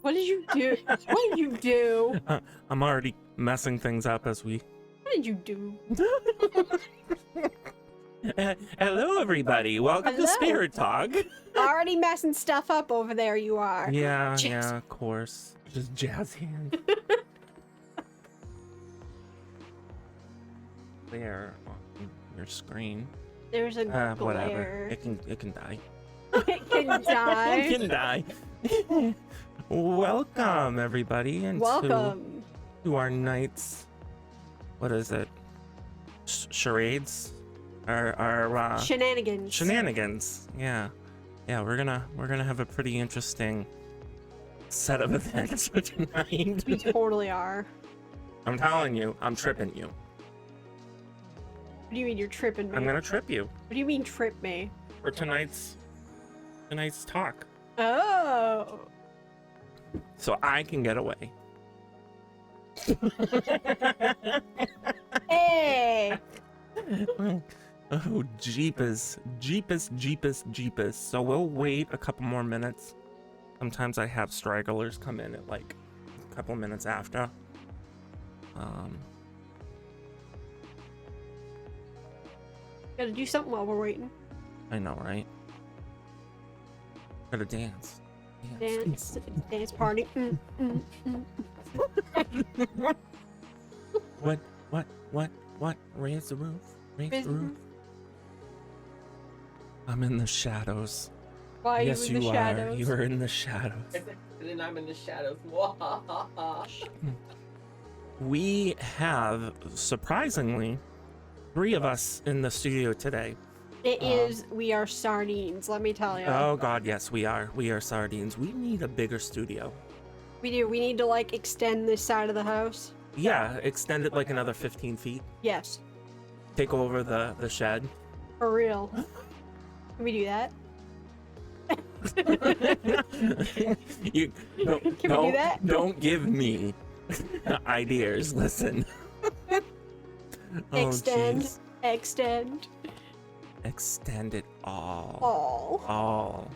What did you do? What did you do? I'm already messing things up as we... What did you do? Hello, everybody. Welcome to Hello. Spirit Talk. Already messing stuff up over there, you are. Yeah, Jazz. yeah, of course. Just jazz hands. There on your screen. There's a Whatever. glare. It can die. It can die. It can die. Welcome, everybody, and Welcome. to our night's... What is it? Charades? Our Shenanigans. Shenanigans. Yeah, we're gonna have a pretty interesting set of events for tonight. We totally are. I'm telling you, I'm tripping you. What do you mean you're tripping me? I'm gonna trip you What do you mean trip me? for tonight's talk, Oh. so I can get away. Hey. Oh, jeepers. So we'll wait a couple more minutes. Sometimes I have stragglers come in at like a couple minutes after. Gotta do something while we're waiting. I know, right? Gotta dance. Dance party. What? Raise the roof. Raise Raise the the roof. roof. I'm in the shadows. Why are Yes, you in the are. shadows? You are in the shadows. And I'm in the shadows. We have, surprisingly, 3 of us in the studio today. It is. We are sardines. Let me tell you. Oh God, yes, we are. We are sardines. We need a bigger studio. We do. We need to like extend this side of the house. Yeah, extend it like another 15 feet. Yes. Take over the shed. For real. Can we do that? You Can we do that? Don't give me ideas. Listen. Oh, Extend. jeez. Extend. Extend it all. All.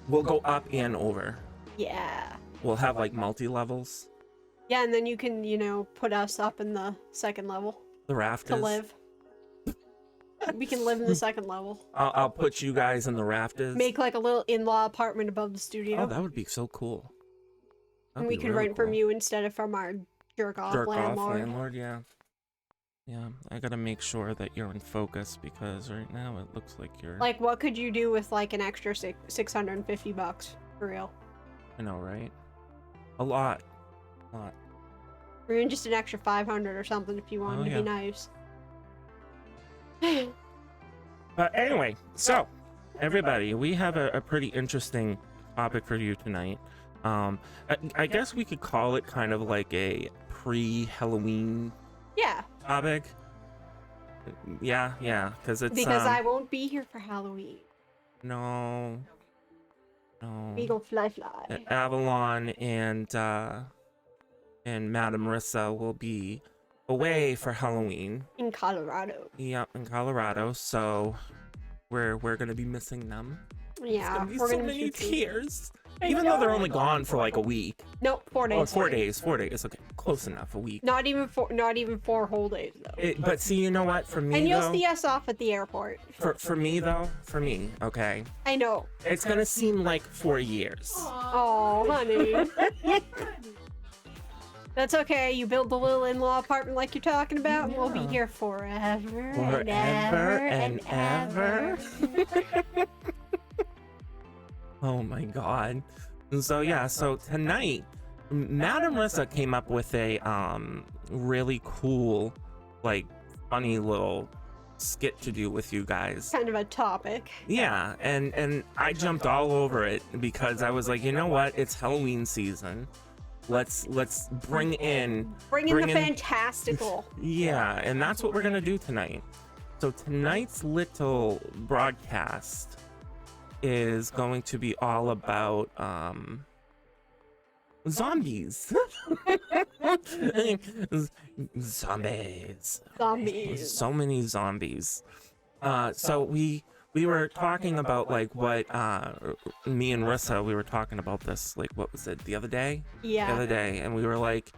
We'll go up and over. Yeah. We'll have like multi-levels. Yeah, and then you can, put us up in the second level The rafters. to live. We can live in the second level. I'll put you guys in the rafters. Make like a little in-law apartment above the studio. Oh, that would be so cool. And That'd we be could really rent from cool. you instead of from our jerk-off landlord. Yeah. Yeah, I gotta make sure that you're in focus because right now it looks like you're... Like, what could you do with like an extra $650 for real? I know, right? A lot. Or even just an extra 500 or something if you wanted to yeah. be nice. But anyway, so everybody, we have a pretty interesting topic for you tonight. I guess we could call it kind of like a pre-Halloween Yeah, topic. Yeah, because it's because I won't be here for Halloween. no. We go fly. Avalon and Madame Marissa will be away for Halloween. In Colorado. Yep, in Colorado. So we're gonna be missing them. Yeah, It's we're gonna be so gonna many shoot some- tears. Even though they're only gone for like a week. No, 4 days. Oh, 4 days. 4 days. Okay, close enough. A week. Not even 4 whole days though. But see, you know what? For me, And you'll though, see us off at the airport. for me, okay, I know. it's gonna seem like 4 years. Oh, honey. That's okay. You build the little in-law apartment like you're talking about, and we'll be Yeah. here forever Forever and ever. Oh my God. So yeah, so tonight, Madame Marissa came up with a really cool, like, funny little skit to do with you guys. Kind of a topic. Yeah, and I jumped all over it because I was like, you know what? It's Halloween season. Let's bring in Bring in the fantastical. Yeah, and that's what we're gonna do tonight. So tonight's little broadcast is going to be all about zombies. Zombies. Zombies. So many zombies. So we we were talking about like what me and Rissa, we were talking about this, like, what was it, the other day? Yeah. The other day, and we were like,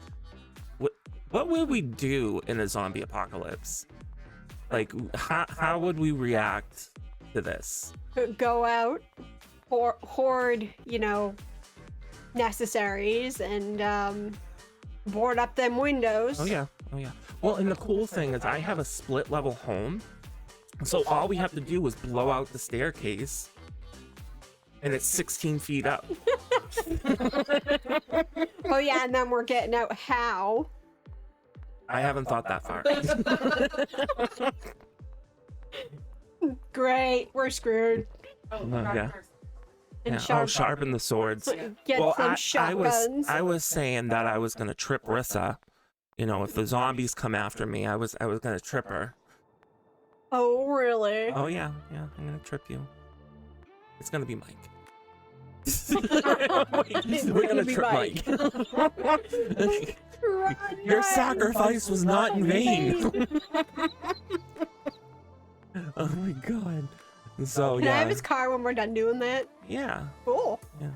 what would we do in a zombie apocalypse? Like, how would we react to this? Go out, hoard, necessaries, and board up them windows. Oh yeah. Well, and the cool thing is I have a split level home, so all we have to do is blow out the staircase, and it's 16 feet up. Oh yeah, and then we're getting out how. I haven't thought that far. Great, we're screwed. Yeah. And Yeah. Sharpen the swords. Get Well, some shotguns. I was saying that I was gonna trip Rissa. If the zombies come after me, I was gonna trip her. Oh really? Oh yeah, I'm gonna trip you. It's gonna be Mike. We're gonna be trip Mike. Mike. Run, Your run. sacrifice was not in vain. Oh my god. So Can I have yeah. his car when we're done doing that? Yeah. Cool. Yeah.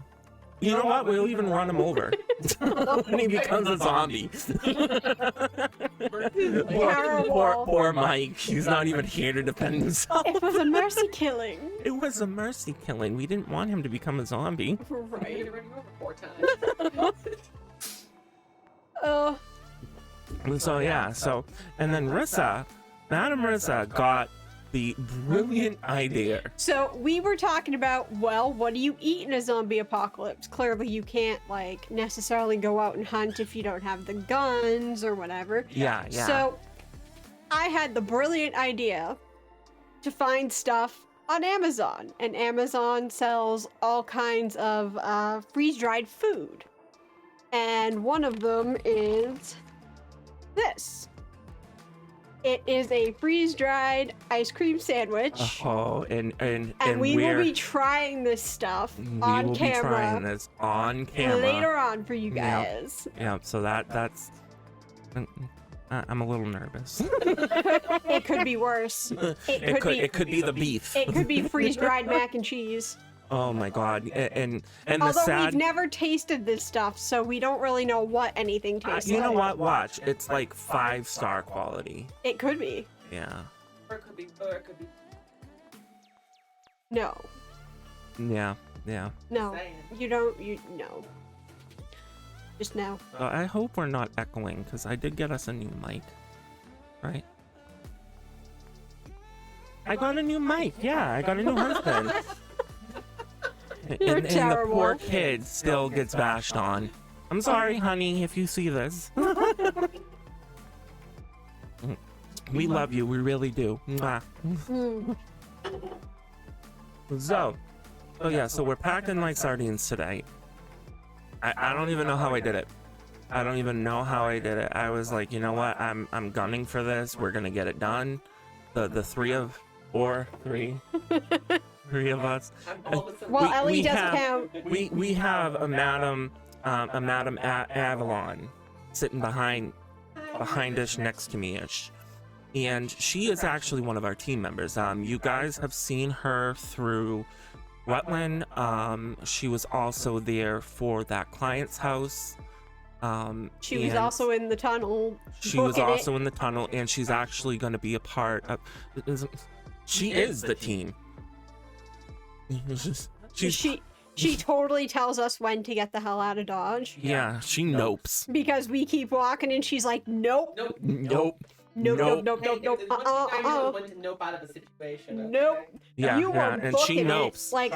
You know what? We'll even run him over when he becomes a zombie. poor Mike. He's not even here to defend himself. It was a mercy killing. It was a mercy killing. We didn't want him to become a zombie. Right. Four times. Oh. So yeah. And then Madam Rissa got the brilliant idea. So we were talking about, well, what do you eat in a zombie apocalypse? Clearly you can't necessarily go out and hunt if you don't have the guns or whatever. Yeah. So I had the brilliant idea to find stuff on Amazon, and Amazon sells all kinds of freeze-dried food. And one of them is this. It is a freeze-dried ice cream sandwich. Oh, and we will be trying this stuff on we will camera be trying this on camera later on for you guys. Yeah. So that's. I'm a little nervous. It could be worse. It could be the beef. It could be freeze-dried mac and cheese. Oh my god! And the Although sad. we've never tasted this stuff, so we don't really know what anything tastes like. You know what? Watch. It's like 5-star quality. It could be. Yeah. Or it could be. No. Yeah. No. Saying. You no. Just no. I hope we're not echoing, because I did get us a new mic, right? I got a new mic. Yeah, I got a new husband. You're and the terrible. poor kid still gets bashed on. I'm sorry, honey, if you see this. We love you. We really do. Mwah. Mm. So we're packing like sardines today. I don't even know how I did it. I don't even know how I did it. I was like, you know what? I'm gunning for this. We're gonna get it done. The three of us. Well, Ellie doesn't have, count. We have a Madam Avalon sitting behind us next to me ish. And she is actually one of our team members. You guys have seen her through Wetland. She was also there for that client's house. She was also in the tunnel. She was also in the tunnel, and she's actually going to be a part of. She is the team. She totally tells us when to get the hell out of Dodge. Yeah, she nopes. Because we keep walking and she's like, nope. Nope. Nope. Hey, if there's one thing I know is when to nope out of a situation. Okay? Nope. Yeah, You were and she booking it, nopes. like-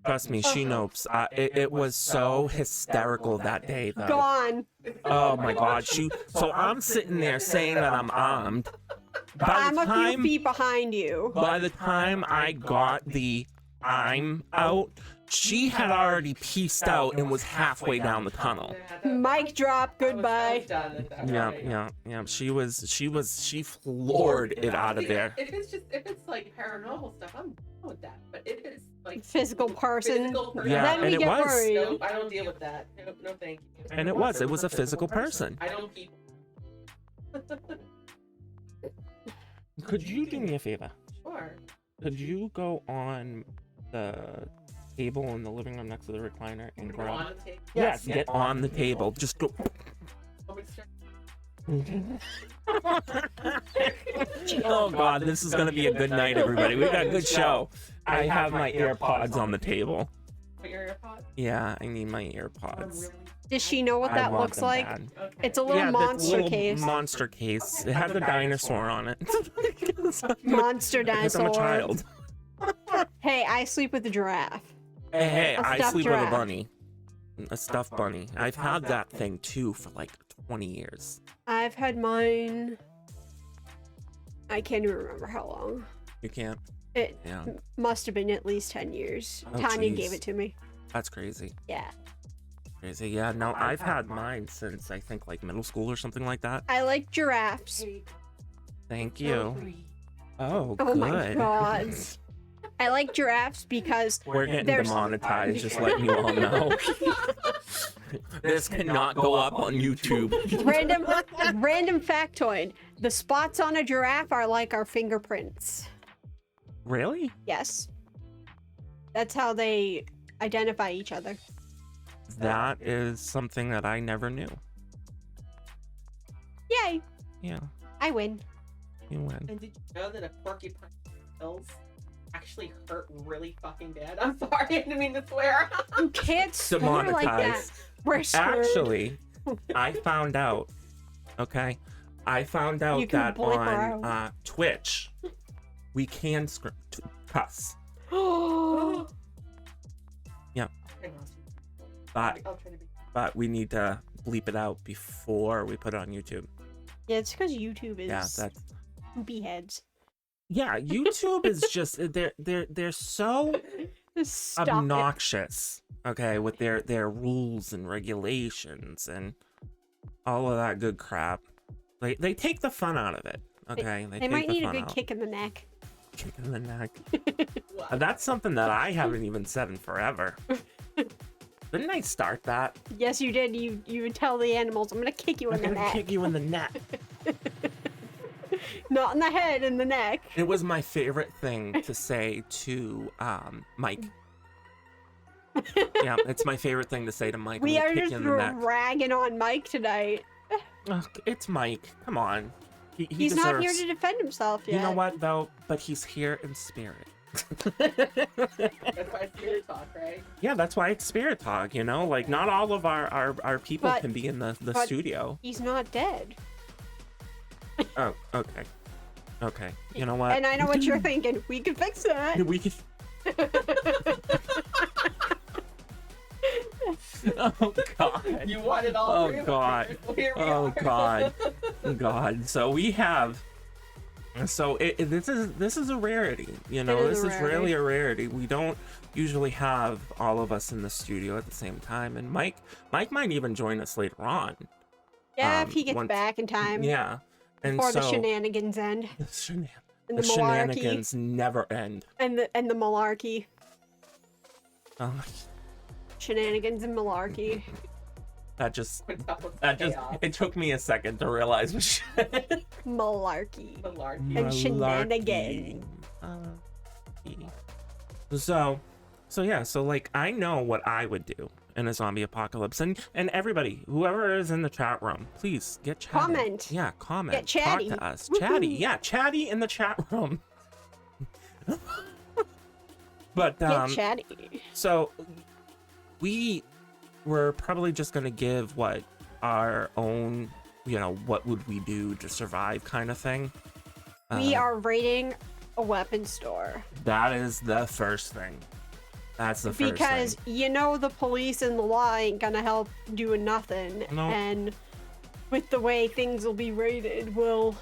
Trust me, she nopes. It was so hysterical that day, though. Gone. Oh my god, so I'm sitting there saying that I'm armed. I'm a few feet behind you. By the time I got the I'm out, she had already pieced out and was halfway down the tunnel. Mic drop, goodbye. Yeah. She floored it out of there. If it's like paranormal stuff, I'm down with that. But if it's like Physical person. Yeah, Then and we it get was. worried. no, I don't deal with that. No, thank you. And it was a physical person. I don't people. Could you do me a favor? Sure. could you go on the table in the living room next to the recliner and Go grab? on the table. Yes, get on the table. Just go. Oh God, this is gonna be a good night, everybody. We got a good show. I have my AirPods on the table. Your AirPods? Yeah, I need my AirPods. Does she know what I that want looks them like? bad. Okay. It's a little Yeah, this monster little case. monster case. It has a dinosaur on it. Monster Because I'm a dinosaur. child. Hey, I sleep with a giraffe. Hey, A I stuffed sleep with giraffe. a bunny. A stuffed bunny. I've had that thing too for like 20 years. I've had mine. I can't even remember how long. You can't. It Yeah, must have been at least 10 years. Oh, Tanya jeez. gave it to me. that's crazy. Yeah. Crazy. Yeah, no, I've had mine since I think like middle school or something like that. I like giraffes. Thank you. Oh, Oh good. my god. I like giraffes because We're getting There's- demonetized, just letting you all know. This cannot go up on YouTube. random factoid. The spots on a giraffe are like our fingerprints. Really? Yes. That's how they identify each other. That is something that I never knew. Yay! Yeah, I win. you win. And did you know that a porcupine pills actually hurt really fucking bad? I'm sorry, I didn't mean to swear. You can't swear like that. Demonetized. We're screwed. Actually, I found out. Okay, I found You out can that blip her on Twitch, we can cuss, but I'll try to be. we need to bleep it out before we put it on YouTube. Yeah, it's because YouTube is Yeah, that's. poopy heads. Yeah, YouTube is just they're so Just stop it. obnoxious. Okay, with their rules and regulations and all of that good crap. They take the fun out of it. Okay, They take might the need a fun good out. kick in the neck. Kick in the neck. What? That's something that I haven't even said in forever. Didn't I start that? Yes, you did. You would tell the animals, I'm gonna kick you in I'm the gonna neck. kick you in the neck. Not in the head, in the neck. It was my favorite thing to say to Mike. Yeah, it's my favorite thing to say to Mike. We I'm are gonna kick just you in the neck. ragging on Mike tonight. Ugh, it's Mike. Come on. He He's not here deserves- to defend himself yet. You know what though? But he's here in spirit. That's why it's spirit talk, right? Yeah, that's why it's spirit talk. You know, like not all of our people But- can be in the but- studio. He's not dead. Oh, okay. Okay. You know what? And I know what you're thinking. We can fix that. We could. Oh God. You wanted all Oh, three of us. God. Here we Oh are. God. God. So we have. So this is a rarity. You know, It this is a is really a rarity. We don't usually have all of us in the studio at the same time. And Mike might even join us later on. Yeah, if he gets once- back in time. Yeah. And Before so the shenanigans end. And the the malarkey. shenanigans never end. And the malarkey. Oh, Shenanigans and malarkey. that just Chaos. it took me a second to realize what Malarkey. Malarkey. And shenanigans. So yeah, so like I know what I would do in a zombie apocalypse, and everybody, whoever is in the chat room, please get chatty. Comment. Yeah, comment. Get chatty. Talk to us. Woohoo. Chatty. Yeah, chatty in the chat room. But Get chatty. so we were probably just gonna give what our own, you know, what would we do to survive kind of thing. We are raiding a weapon store. That is the first thing. That's the first Because thing. you know the police and the law ain't gonna help doing nothing. No. And with the way things will be raided, we'll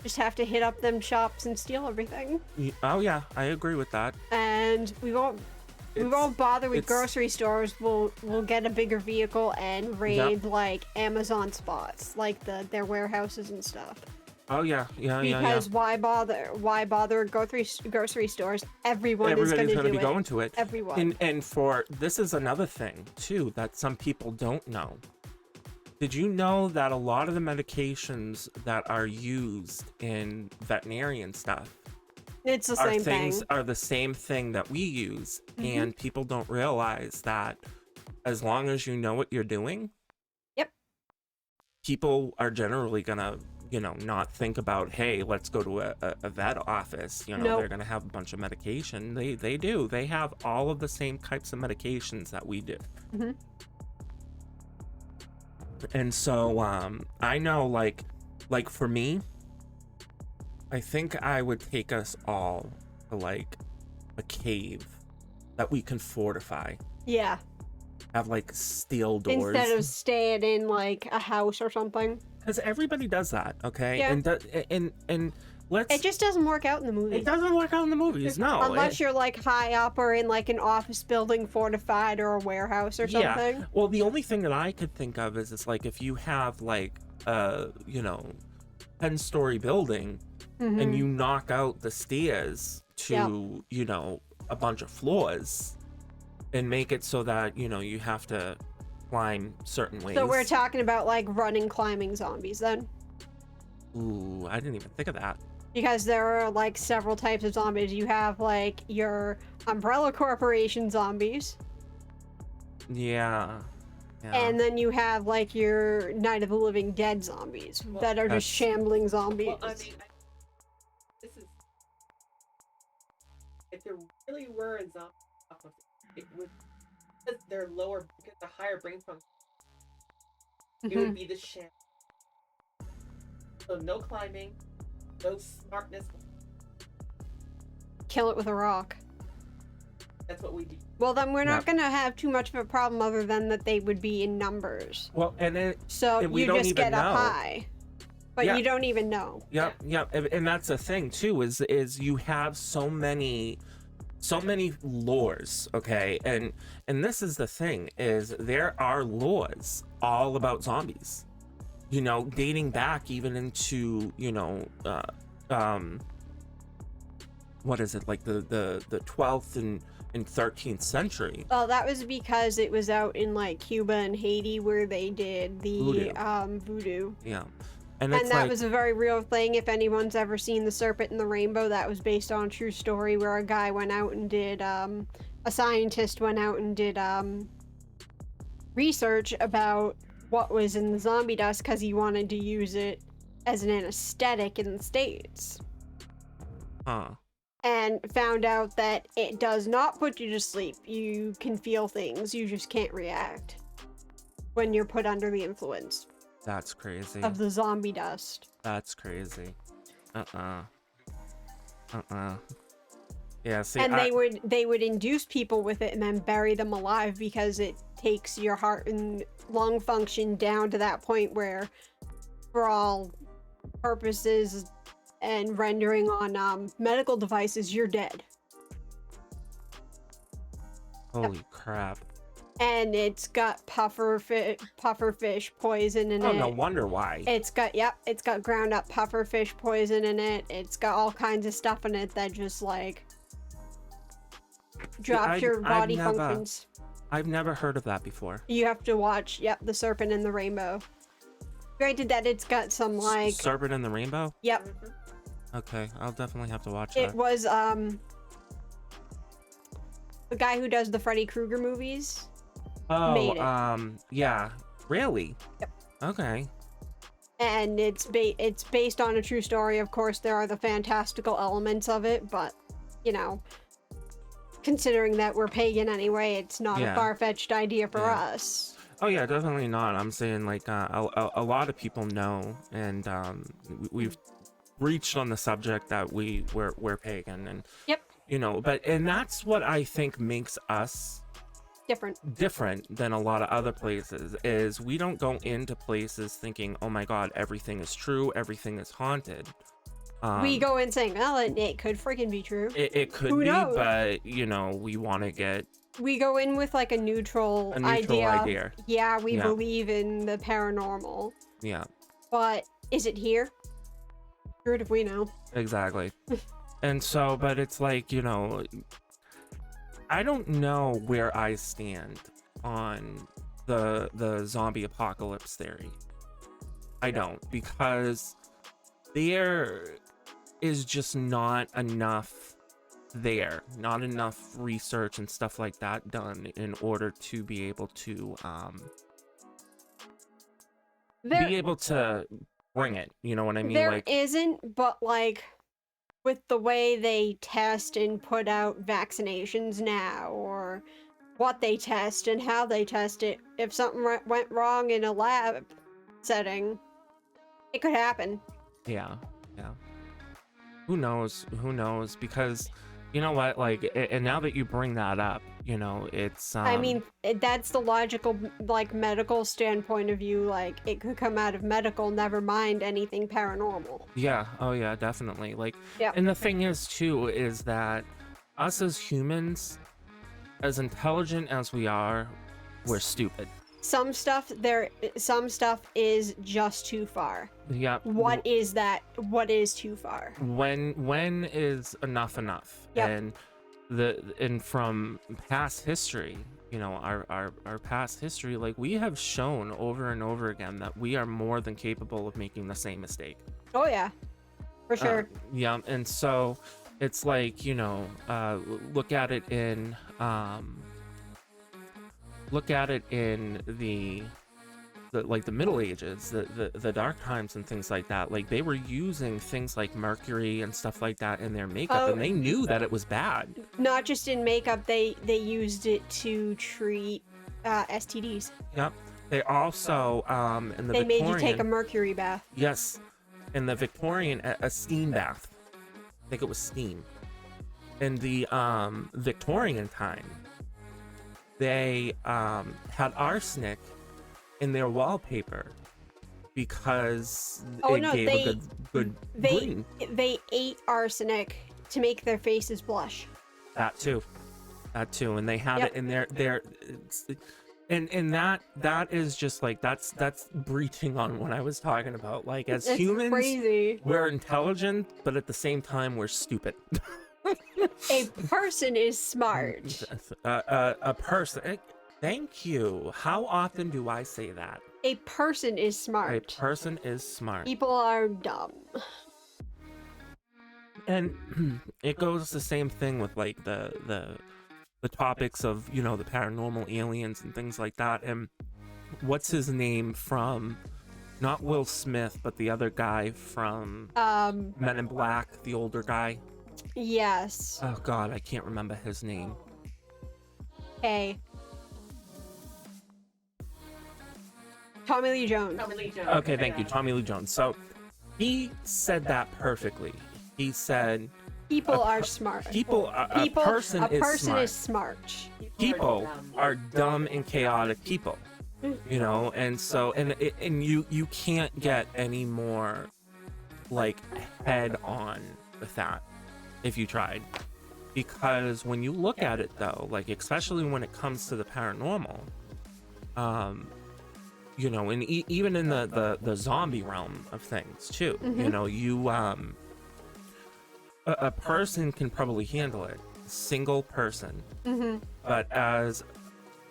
just have to hit up them shops and steal everything. Oh yeah, I agree with that. And we won't bother with it's- grocery stores. We'll get a bigger vehicle and raid like Amazon spots, like their warehouses and stuff. Oh yeah, yeah. Because why bother with grocery stores? Everyone is Everybody's going to do be it. going to it. Everyone. And for this is another thing too that some people don't know. Did you know that a lot of the medications that are used in veterinarian stuff It's the our same things thing. are the same thing that we use, Mhm. and people don't realize that as long as you know what you're doing, Yep. people are generally gonna, not think about, hey, let's go to a vet office. They're Nope. gonna have a bunch of medication. They do. They have all of the same types of medications that we do. Hmm. And so I know, like for me, I think I would take us all to like a cave that we can fortify. Yeah. Have like steel doors. Instead of staying in like a house or something. Because everybody does that, okay? Yeah. And let's. It just doesn't work out in the movie. It doesn't work out in the movies, no. Unless you're like high up or in like an office building fortified or a warehouse or Yeah. something. Well, the only thing that I could think of is it's like if you have like 10-story building Mhm. and you knock out the stairs to Yep. A bunch of floors and make it so that you have to climb certain ways. So we're talking about like running, climbing zombies then? Ooh, I didn't even think of that. Because there are like several types of zombies. You have like your Umbrella Corporation zombies, Yeah. and then you have like your Night of the Living Dead zombies that are just shambling zombies. Well, I mean, this is if there really were a zombie apocalypse, it would because they're lower because the higher brain function. It would Mhm. be the sham. So no climbing, no smartness. Kill it with a rock. That's what we do. Well, then we're not Yeah. gonna have too much of a problem other than that they would be in numbers. Well, and it. So And we you don't just even get up know. high, but Yeah. you don't even know. Yep, and that's the thing too. Is you have so many lores, okay, and this is the thing is there are lores all about zombies, dating back even into what is it, like the 12th and 13th century. Well, that was because it was out in like Cuba and Haiti where they did the voodoo. Yeah, and it's And that like, was a very real thing. If anyone's ever seen The Serpent and the Rainbow, that was based on a true story where a guy went out and did, a scientist went out and did research about what was in the zombie dust because he wanted to use it as an anesthetic in the States. huh. And found out that it does not put you to sleep. You can feel things, you just can't react when you're put under the influence That's crazy. of the zombie dust. That's crazy. Yeah, see, And they would induce people with it and then bury them alive because it takes your heart and lung function down to that point where, for all purposes and rendering on medical devices, you're dead. holy crap. And it's got pufferfish poison in Oh, it. no wonder why. It's got ground up pufferfish poison in it. It's got all kinds of stuff in it that just like drops your body functions. I've never heard of that before. You have to watch, The Serpent and the Rainbow. Granted that it's got some like, Serpent and the Rainbow? yep, Okay, I'll definitely have to watch it that. was the guy who does the Freddy Krueger movies. made it. Yeah, really? Yep. Okay. And it's based on a true story. Of course, there are the fantastical elements of it, but considering that we're pagan anyway, it's not a far-fetched idea for us. Oh yeah, definitely not. I'm saying like a lot of people know, and we've reached on the subject that we're pagan, and Yep. and that's what I think makes us different than a lot of other places. Is we don't go into places thinking, oh my god, everything is true, everything is haunted. We go in saying, well, it could freaking be true. It could Who be, knows? but we want to get We go in with like a neutral idea. Yeah, we believe in the paranormal. Yeah, But is it here? Screwed if we know. exactly. And so, but it's like, I don't know where I stand on the zombie apocalypse theory. I don't, because is just not enough there, not enough research and stuff like that done in order to be able to There, bring it. You know what I mean? there Like, isn't, but like with the way they test and put out vaccinations now, or what they test and how they test it, if something went wrong in a lab setting, it could happen. yeah, yeah. Who knows? Who knows? Because you know what? Like, and now that you bring that up, you know, it's I mean, that's the logical, like, medical standpoint of view. Like, it could come out of medical, never mind anything paranormal. yeah, oh yeah, definitely. Like, Yeah. and the thing is too is that us as humans, as intelligent as we are, we're stupid. Some stuff is just too far. Yeah. What is that? What is too far? When is enough enough? Yep. And from past history, you know, our past history, like, we have shown over and over again that we are more than capable of making the same mistake. Oh yeah, for sure. Yeah, and so it's like, you know, look at it in the like the Middle Ages, the dark times and things like that. Like, they were using things like mercury and stuff like that in their makeup, and they knew that it was bad. Not just in makeup, they used it to treat STDs. Yep. They also in the They Victorian, made you take a mercury bath. yes, in the Victorian, a steam bath. I think it was steam. In the Victorian time, they had arsenic in their wallpaper because Oh, it no, gave a good green. They ate arsenic to make their faces blush. That too, and they had Yep. it in their and that is just like, that's breaching on what I was talking about. Like, as It's humans, crazy. we're intelligent, but at the same time, we're stupid. A person is smart. A person. Thank you. How often do I say that? A person is A smart. person is smart. People are dumb. And it goes the same thing with, like, the topics of, you know, the paranormal, aliens and things like that. And what's his name from, not Will Smith, but the other guy from Men in Black, the older guy? Yes. Oh god, I can't remember his name. Hey. Tommy Lee Jones. Tommy Lee Jones. Okay, thank you, Tommy Lee Jones. So he said that perfectly. He said People are smart. a person is smart. is smart. People are dumb and chaotic people, you know. And so and you can't get any more, like, head on with that if you tried, because when you look at it, though, like, especially when it comes to the paranormal, you know, and even in the zombie realm of things too, you know, you a person can probably handle it, a single person, but as,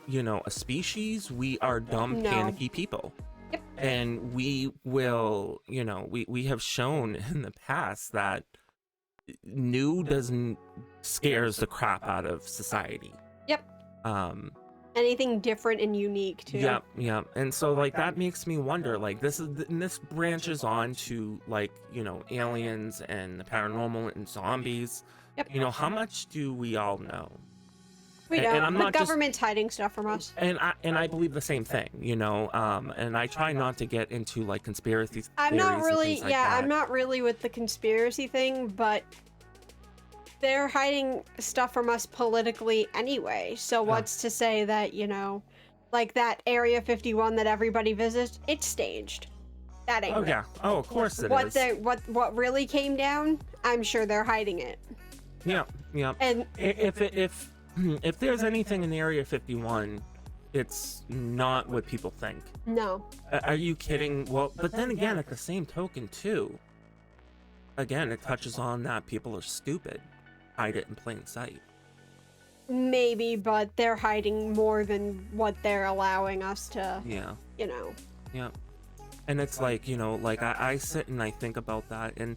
you know, a species, we are dumb, No. panicky people. Yep. And we will, you know, we have shown in the past that new doesn't scares the crap out of society. Yep. Anything different and unique too. Yep. And so, like, that makes me wonder, like, this branches on to, like, you know, aliens and the paranormal and zombies. Yep. You know, how much do we all know? We And don't. I'm The not just- government's hiding stuff from us. And I believe the same thing, you know. And I try not to get into, like, conspiracy theories. I'm not and really, things like yeah, that. I'm not really with the conspiracy thing, but they're hiding stuff from us politically anyway. So what's to say that, you know, like that Area 51 that everybody visits, it's staged. That ain't Oh real. yeah. Oh, of course it is. What really came down, I'm sure they're hiding it. Yeah. And If there's anything in Area 51, it's not what people think. no. Are you kidding? Well, but then again, at the same token, too, again, it touches on that people are stupid. Hide it in plain sight. Maybe, but they're hiding more than what they're allowing us to, Yeah. you know. Yeah. And it's like, you know, like I sit and I think about that, and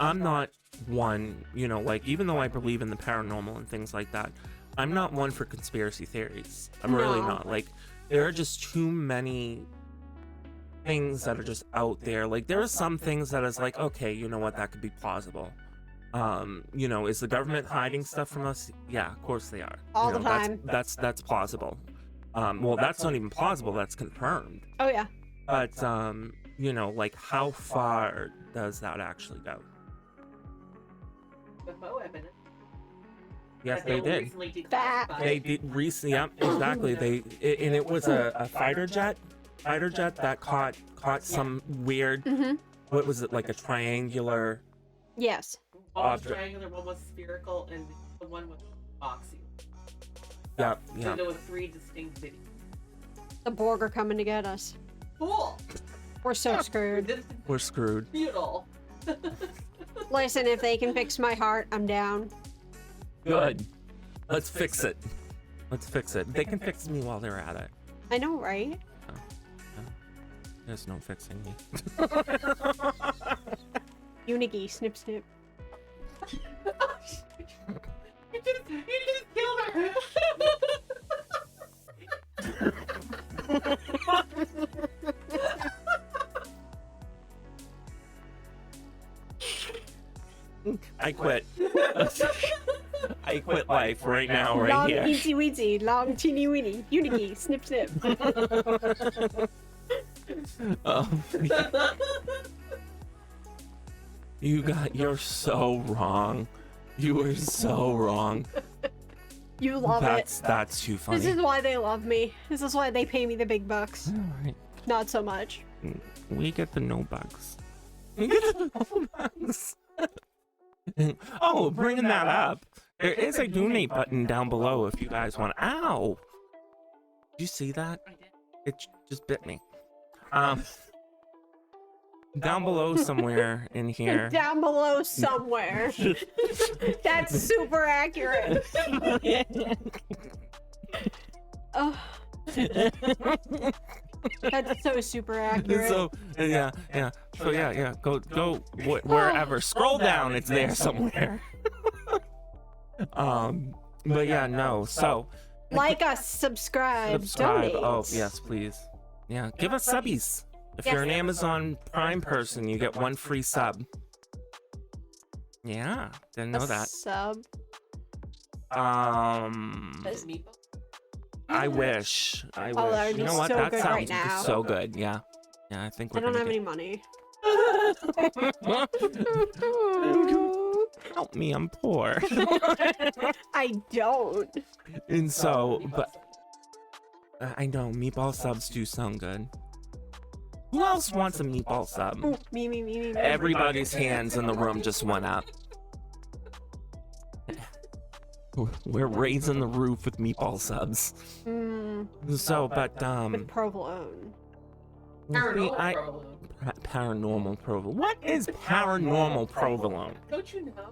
I'm not one, you know, like, even though I believe in the paranormal and things like that, I'm not one for conspiracy theories. I'm really No. not. Like, there are just too many things that are just out there. Like, there are some things that is like, okay, you know what, that could be plausible. You know, is the government hiding stuff from us? Yeah, of course they are. All You the know, time. That's plausible. Well, that's not even plausible, that's confirmed. Oh yeah. But you know, like, how far does that actually go? With no evidence. Yes, That they did. recently Fact. declassified. They did recently. Yep, exactly. And it was a fighter jet that caught some weird. Mm-hmm. What was it, like a triangular? Yes. One was object. triangular, one was spherical, and the one was boxy. Yep, So yep. there were 3 distinct videos. The Borg are coming to get us. Cool! We're so screwed. This is We're screwed. futile. Listen, if they can fix my heart, I'm down. Good. Let's fix it. Let's fix it. They can fix me while they're at it. I know, right? There's no fixing me. Unigi, snip snip. You just killed her! I quit. I quit life right now, right Long here. eensy weensy, long teeny weeny. Unigi, snip snip. You're so wrong. You are so wrong. You love it. That's too funny. This is why they love me. This is why they pay me the big bucks. Alright. Not so much. We get the no bugs. We get the no bugs. Oh, bringing that up. There is a donate button down below if you guys want. Ow! Did you see that? I did. It just bit me. Down below somewhere in here. Down below somewhere. That's super accurate. Oh, that's so super accurate. So yeah. So yeah. Go wherever. Scroll down. It's there somewhere. But yeah, no. So Like us, subscribe, subscribe. donate. Oh yes, please. Yeah, give us subbies. If Yes. you're an Amazon Prime person, you get 1 free sub. Yeah, didn't know that. Sub. This meatball? I wish. I Oh, that wish. would You be know what? so That good sounds right now. so good. Yeah. Yeah, I think I we're don't gonna have any get... money. Help me, I'm poor. I don't. And so, but I know meatball subs do sound good. Who else wants a meatball sub? Ooh, me. Everybody's hands in the room just went up. We're raising the roof with meatball subs. So, but With provolone. Paranormal I- provolone. paranormal provolone. What is paranormal provolone? Don't you know?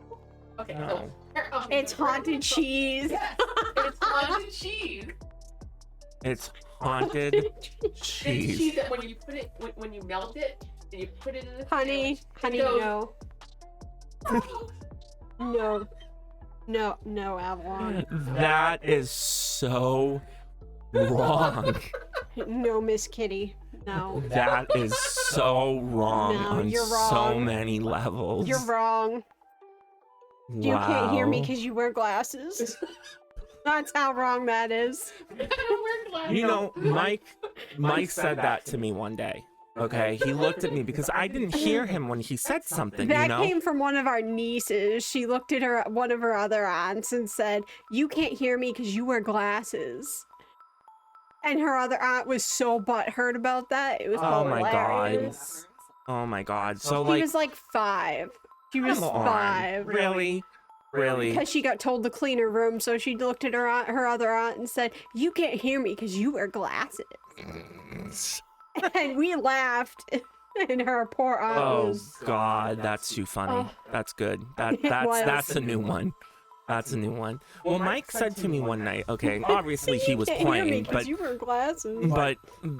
Okay, No. so It's haunted cheese. Yes, it's haunted cheese. It's haunted It's cheese. cheese that when you put it, when you melt it, and you put it in the Honey, sandwich, no, Avalon. That is so wrong. No, Miss Kitty. No. That is so wrong No, on you're so wrong. many levels. You're wrong. You can't hear me because you wear glasses. That's how wrong that is. I don't wear glasses. You know, Mike said that to me one day. Okay, he looked at me because I didn't hear him when he said something. That you know, came from one of our nieces. She looked at one of her other aunts and said, "You can't hear me because you wear glasses." And her other aunt was so butthurt about that. It was Oh my God. hilarious. oh my God. So He like, was like 5. She was come on. 5. Really? Because she got told to clean her room, so she looked at her aunt, her other aunt, and said, "You can't hear me because you wear glasses." And we laughed, and her poor aunt Oh was. God, that's too funny. Oh. That's good. It was. That's a new one. That's a new one. Well, Mike said to me one night, okay, obviously he was You can't hear me playing, 'cause but you wear glasses.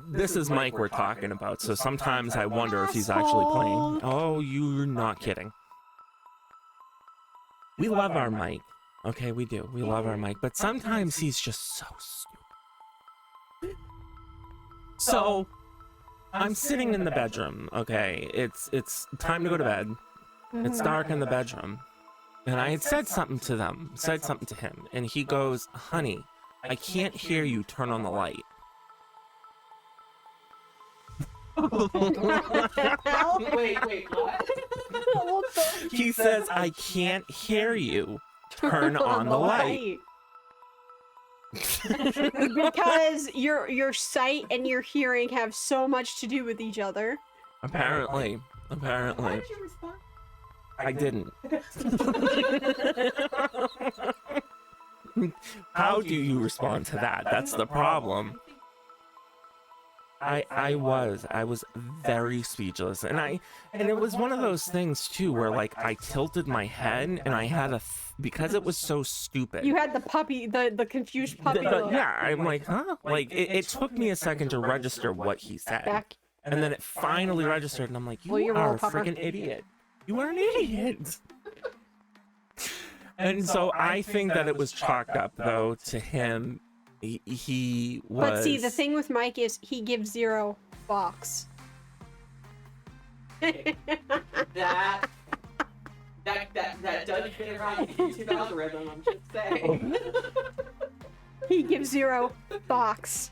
this is Mike we're talking about, so sometimes I wonder if he's actually playing. Oh, you're not kidding. We love our Mike. Okay, we do. We love our Mike, but sometimes he's just so stupid. So, I'm sitting in the bedroom, okay? It's time to go to bed. It's dark in the bedroom. And I had said something to him, and he goes, "Honey, I can't hear you, turn on the light." Wait, what? He says, "I can't hear you, turn on the light." Because your sight and your hearing have so much to do with each other. Apparently. Why did you respond? I didn't. How do you respond to that? That's the problem. I was very speechless, and it was one of those things too where like I tilted my head and I had because it was so stupid. You had the puppy, the confused puppy. look. Yeah, I'm like, huh? Like it took me a second to register what he said, Back. and then it finally registered, and I'm like, Well, you you're are a wrong, Papa. freaking idiot. You are an idiot. And so I think that it was chalked up though to him. He was. But see, the thing with Mike is he gives $0. That does fit around the YouTube algorithm, I'm just saying. He gives $0. Box.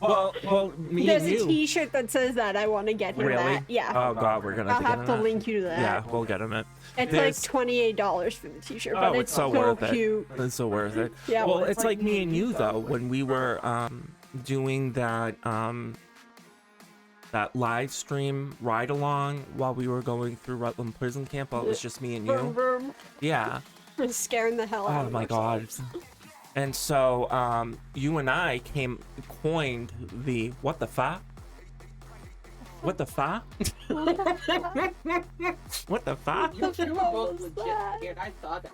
Well, me There's and a you. T-shirt that says that. I want to get him Really? that. Yeah. Oh God, we're gonna I'll get have him to that. link you to that. Yeah, we'll get him it. It's There's- like $28 for the T-shirt, Oh, but it's so so worth it. cute. It's so worth it. Yeah. Well, it's like me and you though when we were doing that that live stream ride along while we were going through Rutland Prison Camp. Well, it was just me and Vroom, you. vroom. Yeah. We're scaring the hell out Oh of my God. ourselves. And so you and I coined the what the fa? What the fa? What the fa? You were hell both was legit that? scared. I saw that.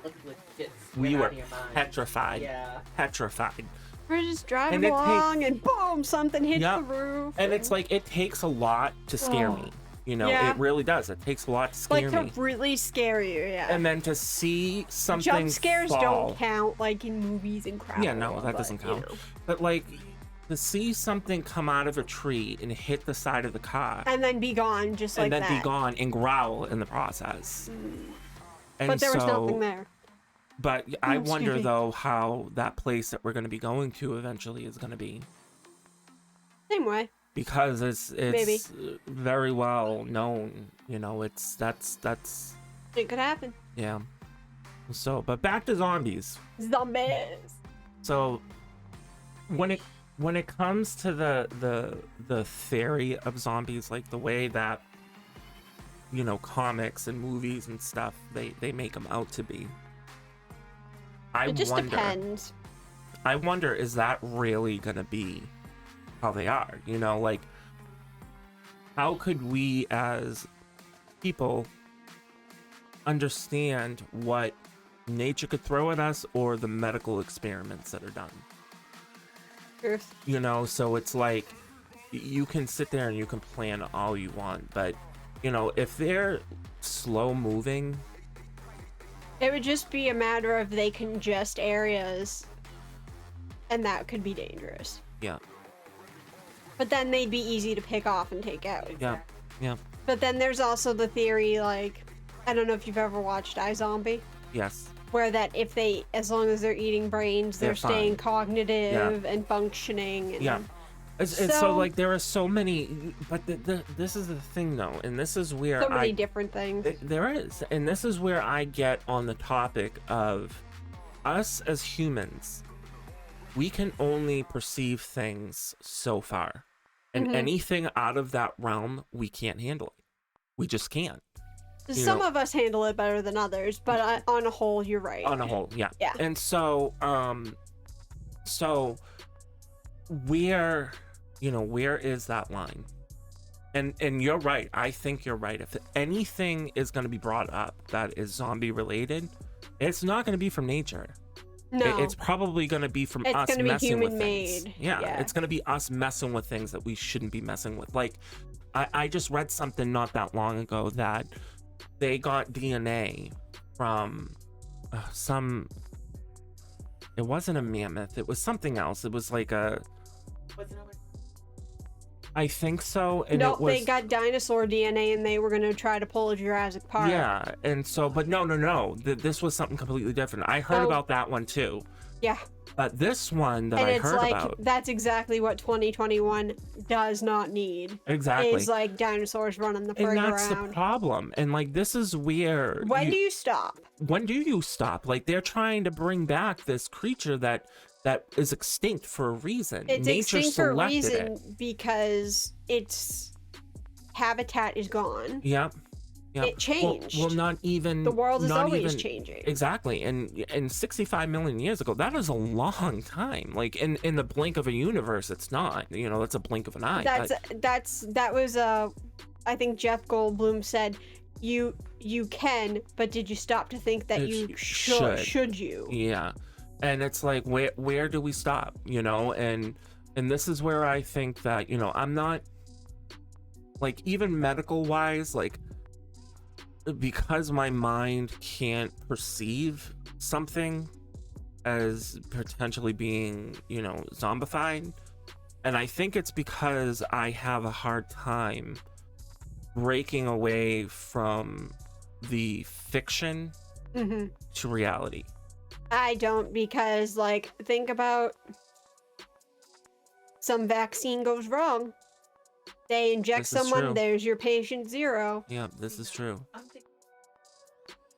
Looked legit. We scared were out of your mind. petrified. Yeah. Petrified. We're just driving And it along, and boom, something hits Yep. the roof. And it's like it takes a lot to scare Oh. me. You know, Yeah. it really does. It takes a lot to scare like to me. really scare you. Yeah. And then to see something Jump scares fall. don't count like in movies and crap. Yeah, no, that doesn't count. But like to see something come out of a tree and hit the side of the car And then be gone, just like and then that. be gone and growl in the process. And But there was so, nothing there. But I Excuse wonder me. though how that place that we're going to be going to eventually is going to be, Same way. because it's Maybe. very well known. You know, that's It could happen. yeah. So, but back to zombies. Zombies. So when it comes to the theory of zombies, like the way that, you know, comics and movies and stuff, they make them out to be, It just depends. I wonder, is that really gonna be how they are? You know, like how could we as people understand what nature could throw at us or the medical experiments that are done? Truth. You know, so it's like you can sit there and you can plan all you want, but you know, if they're slow moving, It would just be a matter of they congest areas, and that could be dangerous. yeah, But then they'd be easy to pick off and take out. yeah, But then there's also the theory, like, I don't know if you've ever watched iZombie, yes, where that if they, as long as they're eating brains, they're They're staying fine. cognitive and functioning. And yeah. It's so So- like there are so many, but this is the thing though, and this is where so many different things. there is, and this is where I get on the topic of us as humans. We can only perceive things so far, and Mhm. anything out of that realm, we can't handle it. We just can't. you Some know- of us handle it better than others, but on a whole, you're right. On a whole, yeah. Yeah. And so, so where is that line? And you're right. I think you're right. If anything is going to be brought up that is zombie related, it's not going to be from nature. No. It's probably going to be from It's us gonna be messing with human things. made. Yeah, Yeah. it's going to be us messing with things that we shouldn't be messing with. Like, I just read something not that long ago that they got DNA from it wasn't a mammoth. It was something else. It was like a, What's it over? I think so. And No, it was, they got dinosaur DNA and they were gonna try to pull a Jurassic Park. yeah. And so, but no. This was something completely different. I heard Oh. about that one too. Yeah. But this one that And I it's heard like about, that's exactly what 2021 does not need. exactly. Is like dinosaurs running the And parade that's the around. problem. And like, this is where When do you stop? when do you stop? Like, they're trying to bring back this creature that is extinct for a reason. It's Nature extinct for a selected reason it. because its habitat is gone. Yep. Yep. It changed. Well, not even The world is not always even, changing. Exactly. And 65 million years ago, that is a long time. Like, in the blink of a universe, it's not. You know, that's a blink of an eye. That was I think Jeff Goldblum said you can, but did you stop to think that you should you? Yeah. And it's like, where do we stop? You know, and this is where I think that, you know, I'm not, like, even medical wise, like, because my mind can't perceive something as potentially being, you know, zombified. And I think it's because I have a hard time breaking away from the fiction Hmm. to reality. I don't, because like think about some vaccine goes wrong. They inject This is someone, true. there's your patient zero. Yeah, this is true. I'm thinking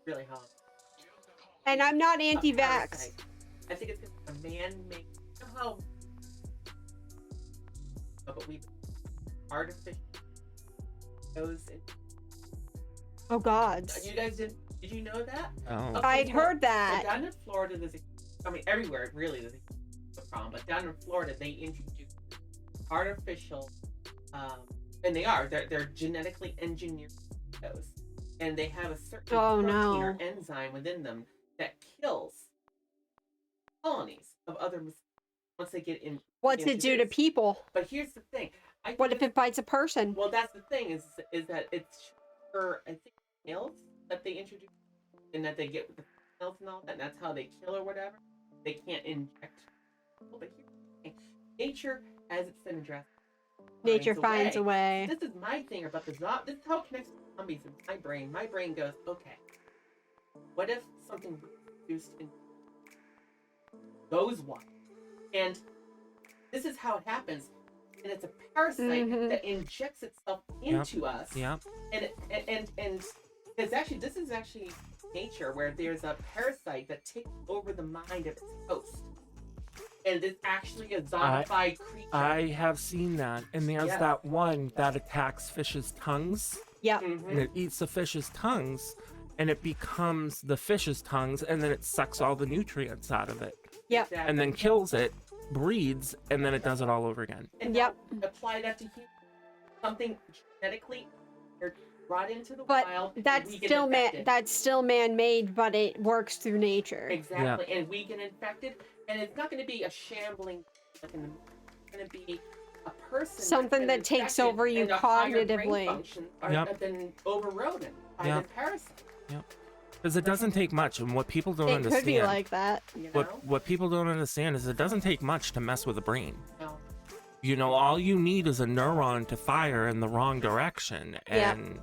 really hard. And I'm not A anti-vax. parasite. I think it's a man-made. Somehow. Oh, but we artificial goes in. Oh God. You guys didn't? Did you know that? Oh. Okay, I'd well, heard that. So down in Florida, I mean, everywhere really there's a problem, but down in Florida they introduced artificial, and they're genetically engineered those, and they have a certain Oh, protein no. or enzyme within them that kills colonies of other mosquitoes once they get in. What's it do to introduced. people? But here's the thing. I think What if it bites a person? Well, that's the thing is that it's for, I think, males that they introduce, and that they get with the males and all that, and that's how they kill or whatever. They can't inject. Well, but here's the thing. Nature, as it's been addressed, Nature finds a way. This is my thing about the zombie. This is how it connects to zombies in my brain. My brain goes, okay, what if something produced in goes wild? And this is how it happens. And it's a parasite Mhm. that injects itself into us. Yeah. And it's actually, this is actually nature where there's a parasite that takes over the mind of its host. And it's actually a zombified creature. I have seen that. And there's Yeah. that one that attacks fish's tongues, Yep. Mhm. and it eats the fish's tongues, and it becomes the fish's tongues, and then it sucks all the nutrients out of it, Yep. Exactly. and then kills it, breeds, and then it does it all over again. And Yep. now apply that to humans. Something genetically brought into the But wild. that's we get still infected. that's still man-made, but it works through nature. Exactly, and we get infected, and it's not going to be a shambling. It's going to be a person. that's Something been that takes infected, over you and the higher brain cognitively. functions Yep. have been overrode by Yep. the parasite. Because it doesn't take much, and what people don't It understand. could be like that. You know? what people don't understand is it doesn't take much to mess with a brain. No. You know, all you need is a neuron to fire in the wrong direction, Yeah. and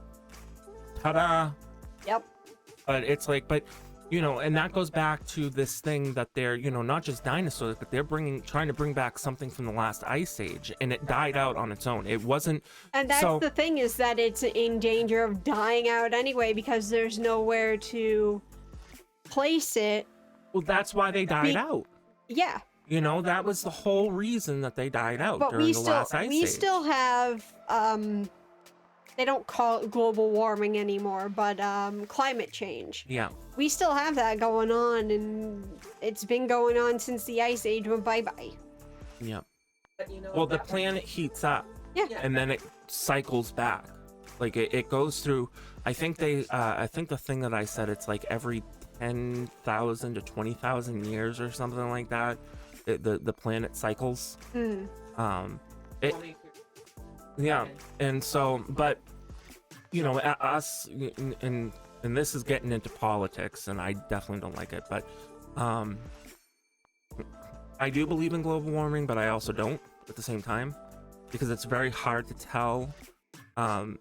ta-da! Yep. But it's like, but you know, and that goes back to this thing that they're, you know, not just dinosaurs, but they're trying to bring back something from the last ice age, and it died out on its own. It wasn't. And that's So- the thing, is that it's in danger of dying out anyway because there's nowhere to place it. Well, that's why they died out. Yeah, You know, that was the whole reason that they died out but during we the still last ice age. have they don't call it global warming anymore, but climate change. Yeah. We still have that going on, and it's been going on since the ice age went bye-bye. Yeah. But you know, Well, the that- planet heats up Yeah. and then it cycles back. Like it goes through. I think I think the thing that I said, it's like every 10,000 to 20,000 years or something like that. The planet cycles. Hmm. It, yeah, and so, but you know, us, and this is getting into politics, and I definitely don't like it, but I do believe in global warming, but I also don't at the same time, because it's very hard to tell.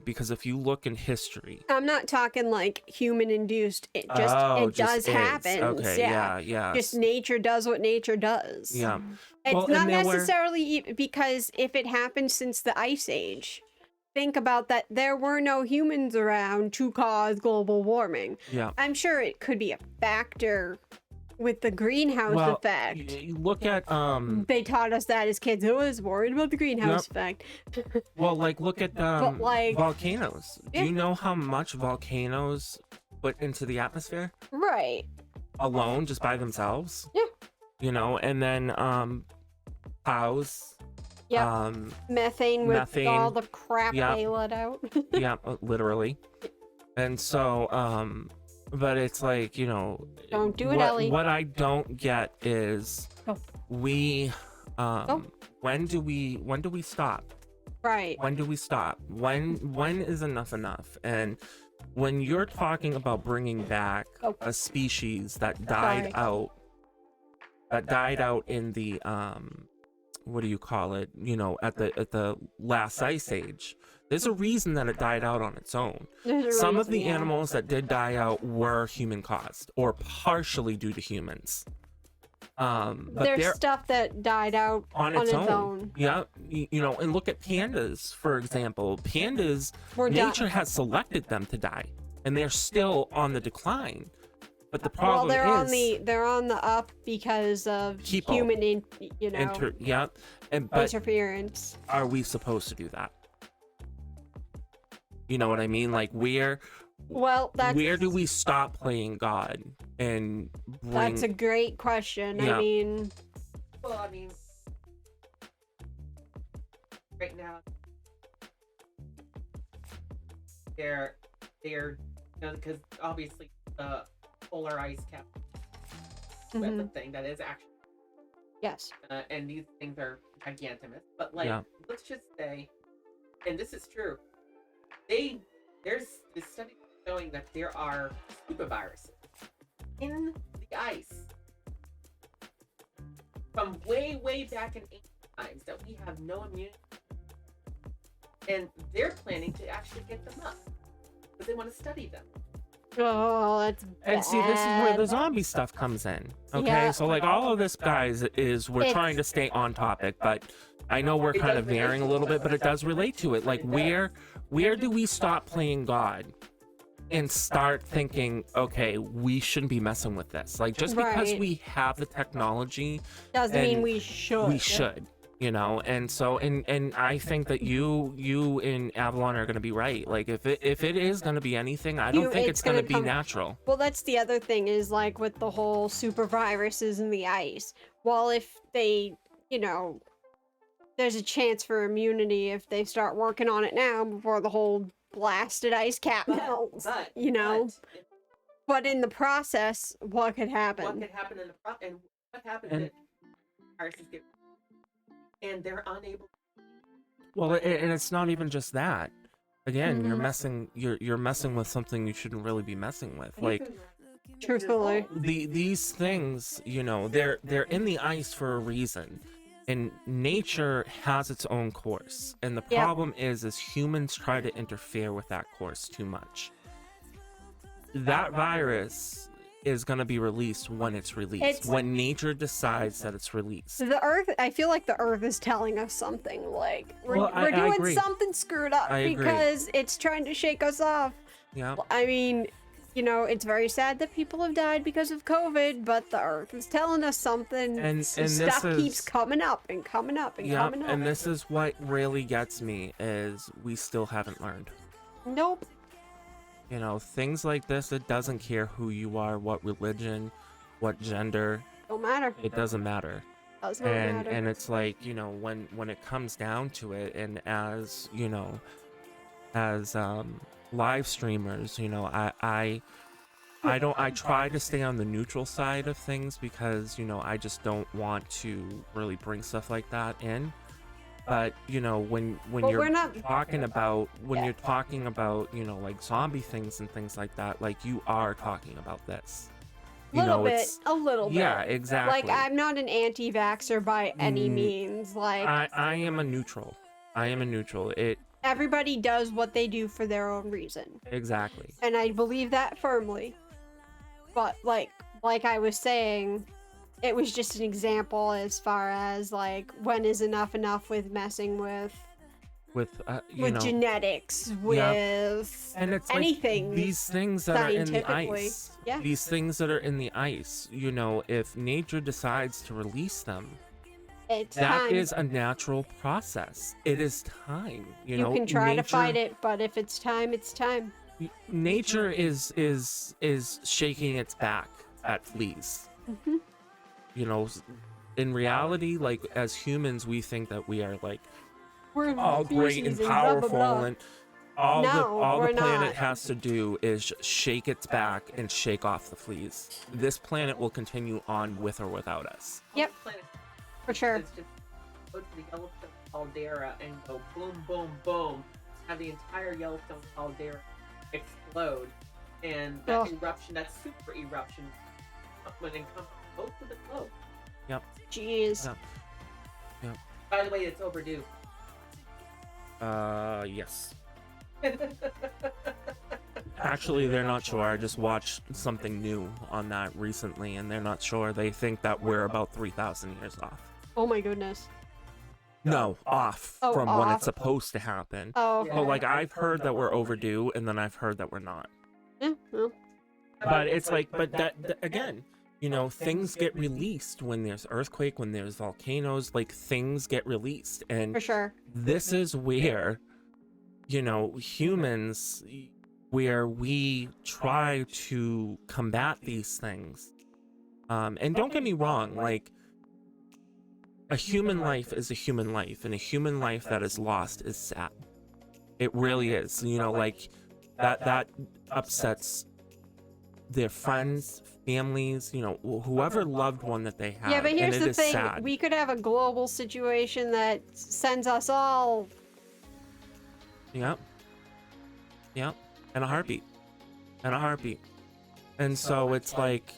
Because if you look in history, I'm not talking like human induced. It just does is. happen. Okay, yeah. Just nature does what nature does. Yeah. It's Well, not and there were- necessarily because if it happened since the Ice Age, think about that. There were no humans around to cause global warming. Yeah. I'm sure it could be a factor with the greenhouse Well, effect. you look at They taught us that as kids. I was worried about the greenhouse effect. well, like look at But, like, volcanoes. yeah. Do you know how much volcanoes put into the atmosphere Right. alone, just by themselves? Yeah. You know, and then cows. Yep. Methane with methane. all the crap Yep. they let out. Yeah, literally. And so but it's like, you know, Don't do it, Ellie. what I don't get is Go. we when do we stop? Right. When do we stop? When is enough enough? And when you're talking about bringing back Oh. a species that died Sorry. out in the what do you call it, you know, at the last ice age, there's a reason that it died out on its own. There's a Some of reason, the yeah. animals that did die out were human caused or partially due to humans. But There's they're stuff that died out on its own. Yeah, you know, and look at pandas, for example. Pandas, We're nature done. has selected them to die, and they're still on the decline. But the Well, problem they're on the up because of People. human, but interference. are we supposed to do that? You know what I mean? Like where do we stop playing God and bring? That's a great question. Yeah. I mean, Well, I mean, right now, they're, you know, because obviously the polar ice cap that's a thing that is actually, yes. and these things are gigantimous. But like, Yeah. let's just say, and this is true, there's this study showing that there are superviruses in the ice from way back in ancient times that we have no immunity, and they're planning to actually get them up because they want to study them. Oh, that's bad. And see, this is where the zombie stuff comes in. Okay, Yeah. so like all of this, guys, is we're trying to stay on topic, but I know we're It kind does of relate varying a to little it. bit, but it does relate to it. Like where do we stop playing God and start thinking, okay, we shouldn't be messing with this? Like just because Right. we have the technology, Doesn't mean and we should. we should. You know, and so and I think that you in Avalon are going to be right. Like if it is going to be anything, I don't think it's going to be come- natural. Well, that's the other thing is like with the whole super viruses in the ice. Well, if they, you know, there's a chance for immunity if they start working on it now before the whole blasted ice cap melts. But You know? but But in the process, what could happen? what could happen in the and what happens And- if viruses get and they're unable? Well, and it's not even just that. Again, you're Mhm. you're messing with something you shouldn't really be messing with. Like Truthfully. these things, you know, they're in the ice for a reason. And nature has its own course. And the Yep. problem is humans try to interfere with that course too much. That virus is going to be released when it's released. It's- when nature decides that it's released. The Earth, I feel like the Earth is telling us something. Like we're Well, I doing agree. something screwed up I agree. because it's trying to shake us off. Yeah. I mean, you know, it's very sad that people have died because of COVID, but the Earth is telling us something. And this stuff keeps is- coming up and coming up and Yeah, coming up. and this is what really gets me is we still haven't learned. Nope. You know, things like this, it doesn't care who you are, what religion, what gender, Don't matter. it doesn't matter. Does not and matter. and it's like, when it comes down to it, and as as live streamers, I try to stay on the neutral side of things, because I just don't want to really bring stuff like that in. But when Well, you're we're not. talking about Yeah. you're talking about like zombie things and things like that, like, you are talking about this. A little Yeah, bit. exactly. Like, I'm not an anti-vaxxer by any Mm, means. Like, I am a neutral. I am a neutral. everybody does what they do for their own reason. Exactly. And I believe that firmly. But, like I was saying, it was just an example as far as, like, when is enough with messing with With genetics, with and it's anything like these things that are in the scientifically. ice. Yeah. These things that are in the ice, if nature decides to release them, It's that time. is a natural process. It is time. You can try to fight it, but if it's time, it's time. Nature is shaking its back at fleas. Hmm. In reality, like, as humans, we think that we are like We're all great and powerful, and all No, the we're planet not. has to do is shake its back and shake off the fleas. This planet will continue on with or without us. Yep. For sure. It's just go to the Yellowstone caldera and go boom, boom, boom. Have the entire Yellowstone caldera explode, and that Ugh. eruption, that super eruption, when it comes most of the globe. Jeez. Yeah. By the way, it's overdue. Yes. Actually, they're not sure. I just watched something new on that recently, and they're not sure. They think that we're about 3,000 years off. Oh my goodness. No, off Oh, from when off. it's supposed to happen. Oh, Yeah. okay. But like, I've heard that we're overdue, and then I've heard that we're not. Yeah, well, But it's like, but again, things get released when there's earthquake, when there's volcanoes, like, things get released. And for sure. this is where, humans, where we try to combat these things. And don't get me wrong, like, a human life is a human life, and a human life that is lost is sad. It really is. Like, that upsets their friends, families, whoever loved one that they have. Yeah, but here's and it the is thing. sad. We could have a global situation that sends us all. Yep. And a heartbeat. And so it's like,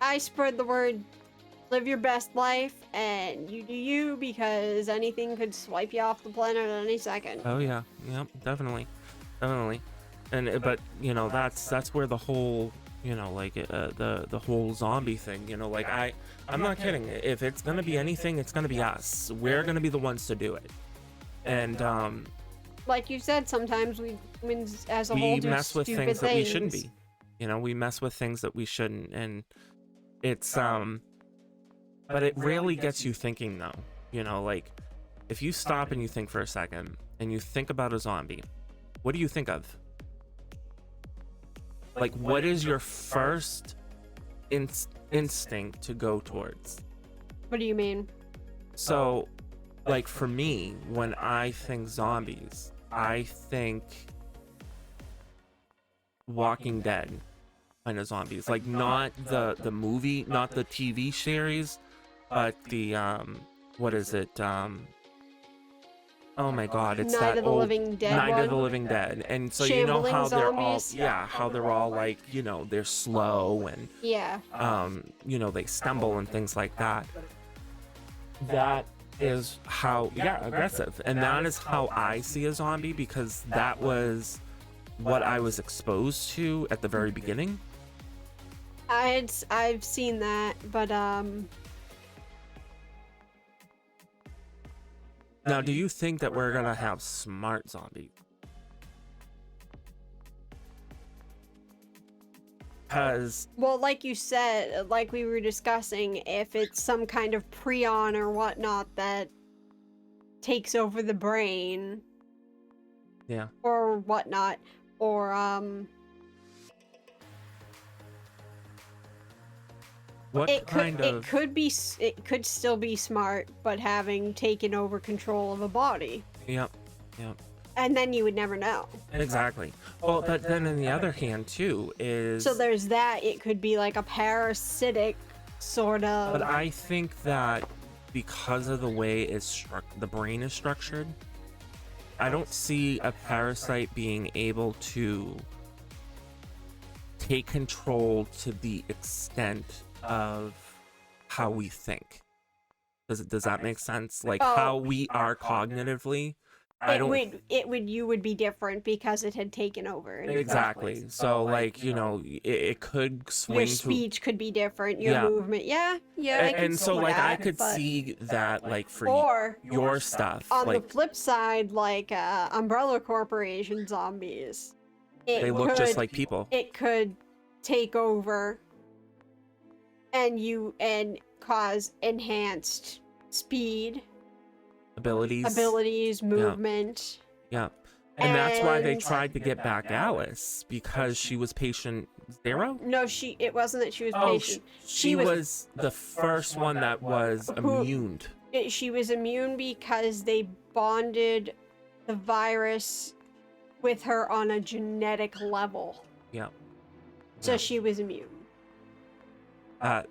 I spread the word, live your best life, and you do you, because anything could swipe you off the planet at any second. oh yeah, yep, definitely. And but that's where the whole the whole zombie thing, like, I'm not kidding. If it's gonna be anything, it's gonna be us. We're gonna be the ones to do it. And Like you said, sometimes we humans as a we whole do mess with stupid things that we shouldn't be. We mess with things that we shouldn't, and it's but it really gets you thinking, though. Like, if you stop and you think for a second and you think about a zombie, what do you think of? Like, what is your first instinct to go towards? What do you mean? So, like, for me, when I think zombies, I think Walking Dead kind of zombies. Like, not the movie, not the TV series, but the what is it? Oh my God, it's Night that of the old Living Dead Night one? of the Living Dead. And so Shambling how they're all, zombies? how they're all like, they're slow, and Yeah. they stumble and things like that. That is how, aggressive. And that is how I see a zombie, because that was what I was exposed to at the very beginning. I've seen that, but Now, do you think that we're gonna have smart zombies? Because well, like you said, like we were discussing, if it's some kind of prion or whatnot that takes over the brain, yeah, or whatnot, or What kind of? It could still be smart, but having taken over control of a body, Yep. Yep. and then you would never know. Exactly. Well, but then on the other hand too is. So there's that. It could be like a parasitic sort of. But I think that because of the way the brain is structured, I don't see a parasite being able to take control to the extent of how we think. Does that make sense? Like how we are cognitively. You would be different because it had taken over. In the first Exactly. place. So like, it could swing Your speech could be different. Your movement, yeah. I can and so see like that, I could but- see that like for Or your stuff. on like the flip side, like Umbrella Corporation zombies, they look just like people. It could take over and cause enhanced speed, abilities, movement. Yeah. And that's why they And- tried to get back Alice, because she was patient zero. No, it wasn't that she was Oh, patient. she was the first one that was immune. She was immune because they bonded the virus with her on a genetic level. Yeah. So Yeah. she was immune. But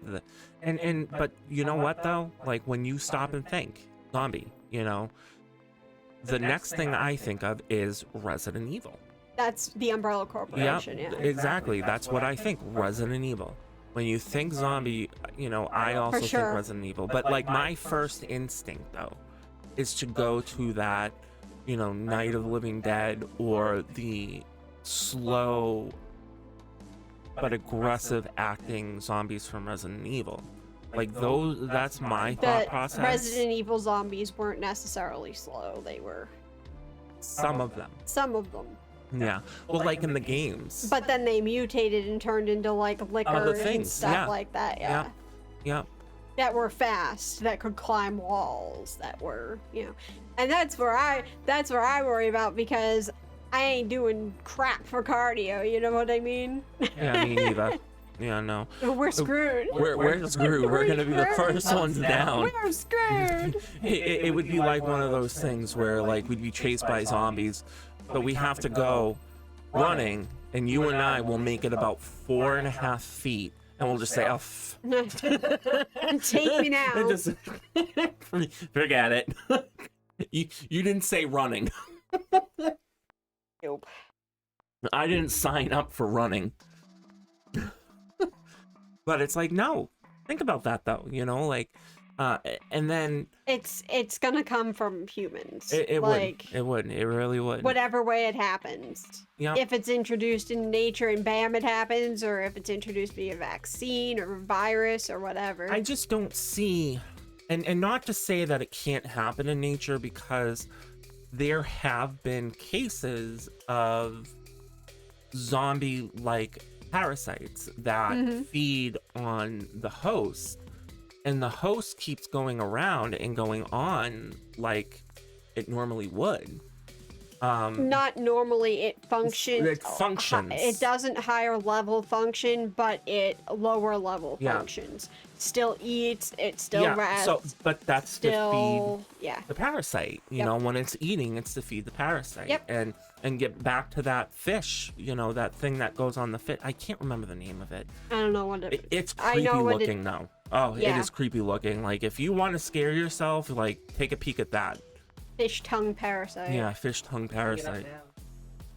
you know what though? Like when you stop and think, zombie, the next thing I think of is Resident Evil. That's the Umbrella Corporation, yeah. Exactly. That's what I think. Resident Evil. When you think zombie, I also think sure. Resident Evil. But like my first instinct though is to go to that, Night of the Living Dead or the slow but aggressive acting zombies from Resident Evil. Like that's my thought process. Resident Evil zombies weren't necessarily slow. They were Some of them. some of them. Yeah. Well, like in the games. But then they mutated and turned into like liquor Other and things, stuff yeah. like that. Yeah. Yeah. That were fast, that could climb walls, that were, And that's where I worry about, because I ain't doing crap for cardio, you know what I mean? Yeah, me neither. Yeah, no. We're screwed. We're screwed. We're gonna be the first ones down. We're screwed. It would be like one of those things where like we'd be chased by zombies, but we have to go running, and you and I will make it about 4.5 feet, and we'll just say, "Oh, Take me now. just forget it." You didn't say running. Nope. I didn't sign up for running. But it's like, no. Think about that though, and then It's gonna come from humans. it like, would. It would. It really would. whatever way it happens. Yeah. If it's introduced in nature and bam, it happens, or if it's introduced via vaccine or virus or whatever. I just don't see, and not to say that it can't happen in nature, because there have been cases of zombie-like parasites that feed on the host, and the host keeps going around and going on like it normally would. Not normally. It functions. It functions. It doesn't higher level function, but it lower level Yeah. functions. Still eats. It still rests. But that's still, to feed yeah. the parasite. You Yep. know, when it's eating, it's to feed the parasite. Yep. And get back to that fish. That thing that goes on the fish. I can't remember the name of it. I don't know what it. It's I creepy know what looking though. Oh, Yeah. it is creepy looking. Like if you want to scare yourself, like take a peek at that. Fish tongue parasite. Yeah, fish tongue Look it up parasite. now.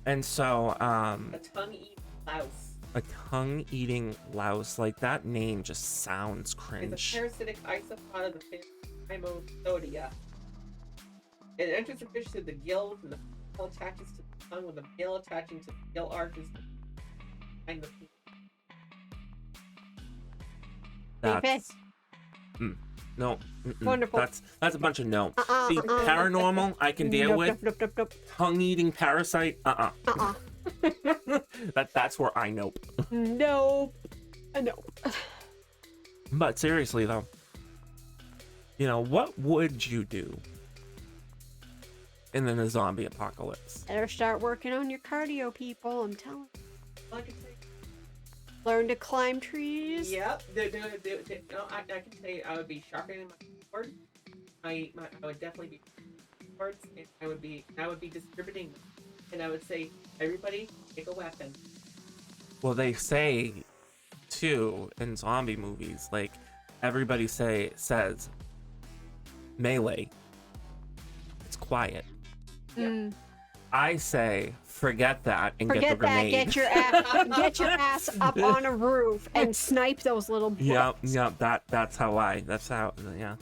And so, A tongue-eating louse a tongue-eating louse, like that name just sounds is a cringe. parasitic isopod of the fish Hymosodia. It enters the fish through the gills, and the gill attaches to the tongue, with the gill attaching to the gill arches behind the feet. That's no. Wonderful. That's a bunch of no. Uh-uh, See, uh-uh. paranormal I can deal Nope, with. Nope, nope, nope, Tongue-eating parasite, Uh-uh. That's where I nope. Nope. Nope. But seriously though, what would you do in a zombie apocalypse? Better start working on your cardio, people. I'm telling you. Like I say, Learn to climb trees. Yep. No, I can say I would be sharpening my sword. I would definitely be swords, and I would be distributing them. And I would say, everybody, take a weapon. Well, they say too in zombie movies, like everybody says melee. It's quiet. Mm. I say forget that and get the Forget that. grenade. Get your ass up on a roof and snipe those little bullets. Yep. That's how. Yeah.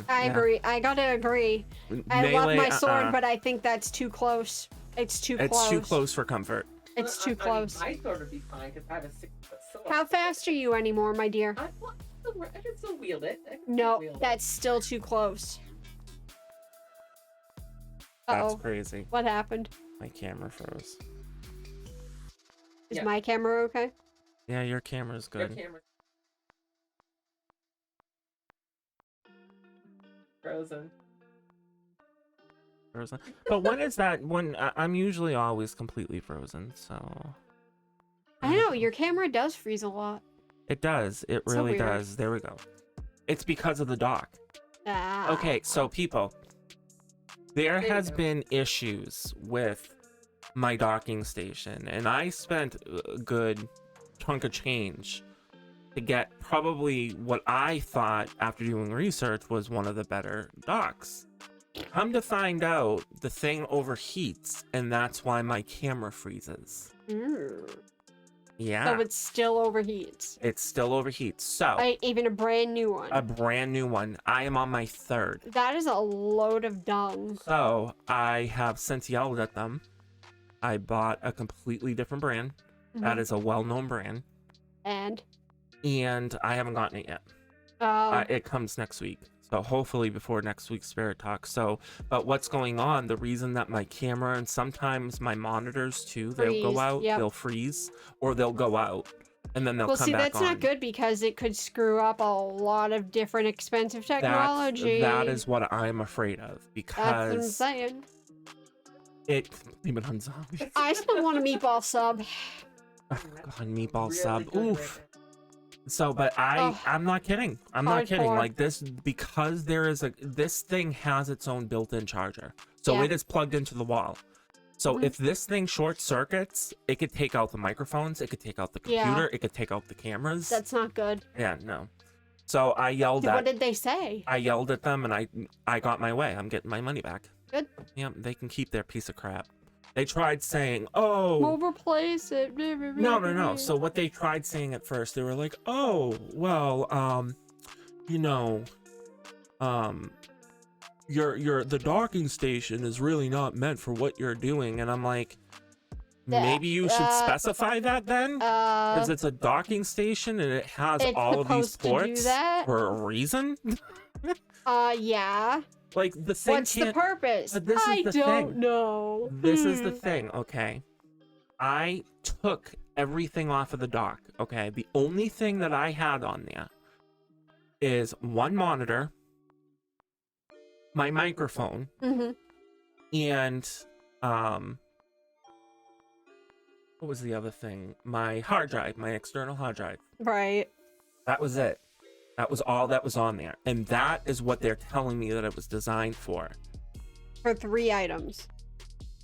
I agree. I gotta agree. I love my sword, but I think that's too close. It's too close. It's too close for comfort. It's too close. My sword would be fine because I have a 6-foot sword. How fast are you anymore, my dear? I can still wield it. No, that's still too close. That's Uh-oh. crazy. What happened? My camera froze. Is my camera okay? Yeah, your camera's Your good. camera. Frozen. Frozen. But when is that? When I'm usually always completely frozen, so. I know, your camera does freeze a lot. It does. It So really weird. does. There we go. It's because of the dock. Ah. Okay, so people, there you has go. been issues with my docking station, and I spent a good chunk of change to get probably what I thought after doing research was one of the better docks. Come to find out, the thing overheats, and that's why my camera freezes. Mm. Yeah, So it still overheats. it still overheats. So, Even a brand new one. a brand new one. I am on my third. That is a load of dung. So, I have since yelled at them. I bought a completely different brand. That Mhm. is a well-known brand. And And I haven't gotten it yet. It comes next week. So hopefully before next week's Spirit Talk. So, but what's going on, the reason that my camera and sometimes my monitors too, they'll go Freeze, out, yep. they'll freeze, or they'll go out, and then they'll well, come see, back that's on. not good because it could screw up a lot of different expensive technology. That is what I'm afraid of, That's what I'm because saying. it even on zombies. I still want a meatball sub. Oh, God, meatball Really sub. good Oof. right So, but I'm not kidding. I'm not kidding. Hardcore. Like this, because this thing has its own built-in charger. So Yeah. it is plugged into the wall. So Mhm. if this thing short circuits, it could take out the microphones, it could take out the Yeah. computer, it could take out the cameras. That's not good. Yeah, no. So I yelled What at did they say? I yelled at them, and I got my way. I'm getting my money back. Good. Yeah, they can keep their piece of crap. They tried saying, "Oh, We'll replace it. no. So what they tried saying at first, they were like, "Oh, well, you know, the docking station is really not meant for what you're doing." And I'm like, maybe you should specify that then, because it's a docking station and it has It's all of these supposed to do ports that? for a reason. Yeah. Like the thing What's the can't. purpose? But this is I the don't thing. know. This is the thing, okay? I took everything off of the dock, okay? The only thing that I had on there is one monitor, my microphone, Mm-hmm. and what was the other thing? My hard drive, my external hard drive. Right. That was it. That was all that was on there. And that is what they're telling me that it was designed for. For 3 items.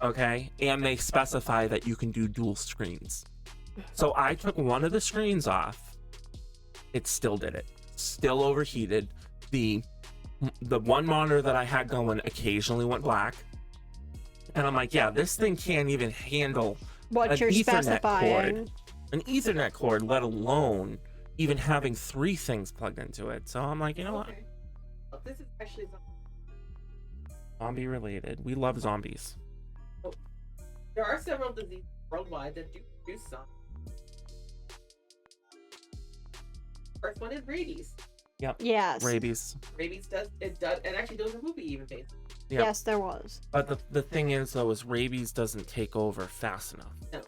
Okay, and they specify that you can do dual screens. So I took one of the screens off. It still did it. Still overheated. The one monitor that I had going occasionally went black. And I'm like, yeah, this thing can't even handle What an you're Ethernet specifying. cord. An Ethernet cord, let alone even having 3 things plugged into it. So I'm like, you know what? Okay. Well, this is actually Zombie related. We love zombies. there are several diseases worldwide that do produce some. First one is rabies. Yes. Rabies. Rabies does and actually there was a movie even based. Yep. Yes, there was. But the thing is, though, is rabies doesn't take over fast enough.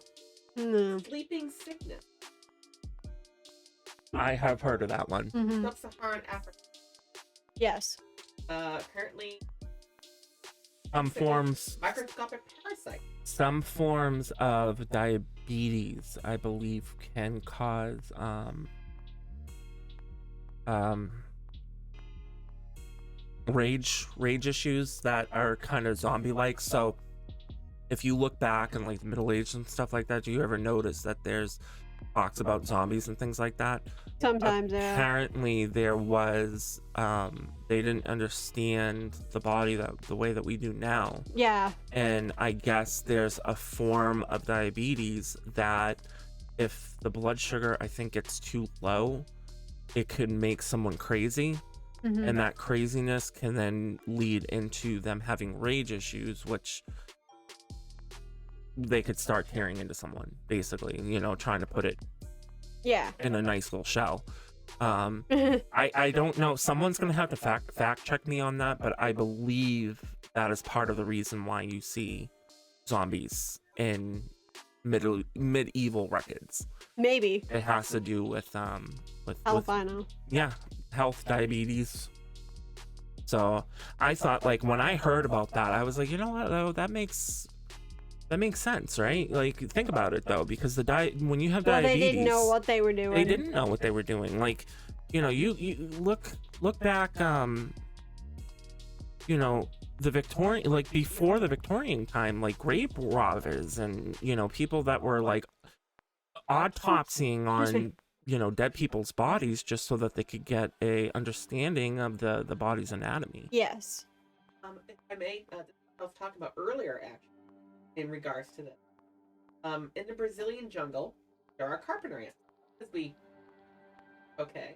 No. Sleeping sickness. I have heard of that one. Mm-hmm. Sub-Saharan Africa. Yes. Currently Forms. microscopic parasite. some forms of diabetes, I believe, can cause rage issues that are kind of zombie-like. So if you look back in like the Middle Ages and stuff like that, do you ever notice that there's talks about zombies and things like that? Sometimes, yeah. Apparently there was they didn't understand the body the way that we do now. Yeah. And I guess there's a form of diabetes that if the blood sugar, I think, gets too low, it could make someone crazy. Mhm. And that craziness can then lead into them having rage issues, which they could start tearing into someone, basically, you know, trying to put it Yeah. in a nice little shell. I don't know, someone's gonna have to fact check me on that, but I believe that is part of the reason why you see zombies in medieval records. Maybe. It has to do with Albino. yeah, health, diabetes. So I thought, like, when I heard about that, I was like, you know what, though, that makes sense, right? Like, think about it though, because when you have Well, diabetes, they didn't know what they were doing. they didn't know what they were doing. Like, you know, you look back, you know, the Victorian, like before the Victorian time, like grave robbers and, you know, people that were like autopsying on, you know, dead people's bodies just so that they could get a understanding of the body's anatomy. Yes. If I may, I was talking about earlier, actually, in regards to this. In the Brazilian jungle, there are carpenter ants. Okay.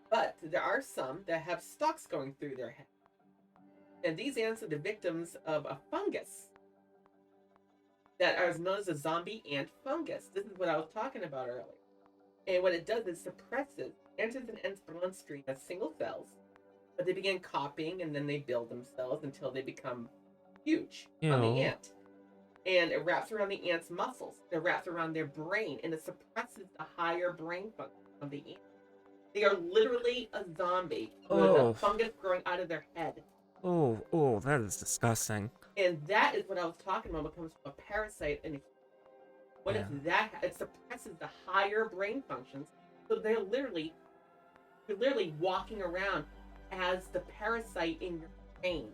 But there are some that have stalks going through their head. And these ants are the victims of a fungus that is known as a zombie ant fungus. This is what I was talking about earlier. And what it does is enters an ant's bloodstream as single cells, but they begin copying and then they build themselves until they become huge on the Ew. ant. And it wraps around the ant's muscles. It wraps around their brain, and it suppresses the higher brain function of the ant. They are literally a zombie with Oh. a fungus growing out of their head. Oh, that is disgusting. And that is what I was talking about when it comes to a parasite. And what if it suppresses the higher brain functions? So you're literally walking around as the parasite in your brain.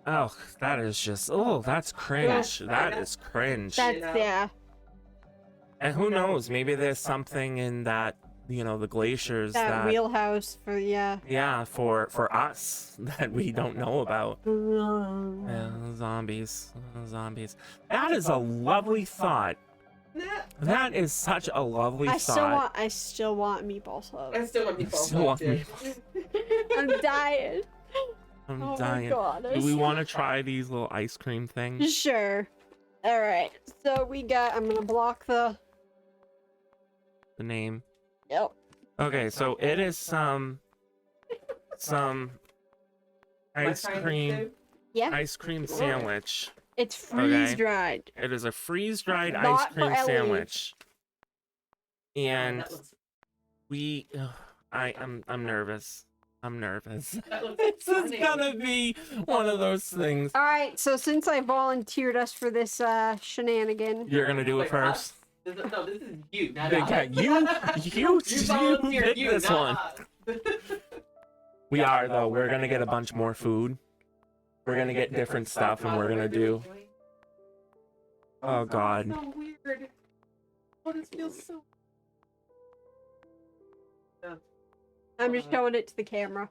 Oh, that is just, that's cringe. That is cringe. That's, yeah. And who knows, maybe there's something in that, you know, the glaciers That wheelhouse for, yeah. Yeah, for us that we don't know about. Yeah, zombies. That is a lovely thought. That is such a lovely thought. I still want meatball sub. I still want meatball Still want too. I'm dying. I'm Oh dying. my god. Do we want to try these little ice cream things? Sure. Alright. So I'm gonna block the name. Yep. Okay, so it is some ice cream Yeah. ice cream sandwich. It's freeze dried. It is a freeze-dried ice Not for cream Ellie. sandwich. And That looks I'm nervous. This is funny. gonna be one of those things. Alright, so since I volunteered us for this shenanigan. You're gonna do it Wait, first. This is you, not Yeah, us. you volunteered, picked this one. not us. We are though. We're gonna get a bunch more food. We're gonna get different stuff, and we're gonna do. Oh God. So weird. Oh, this feels so. I'm just showing it to the camera.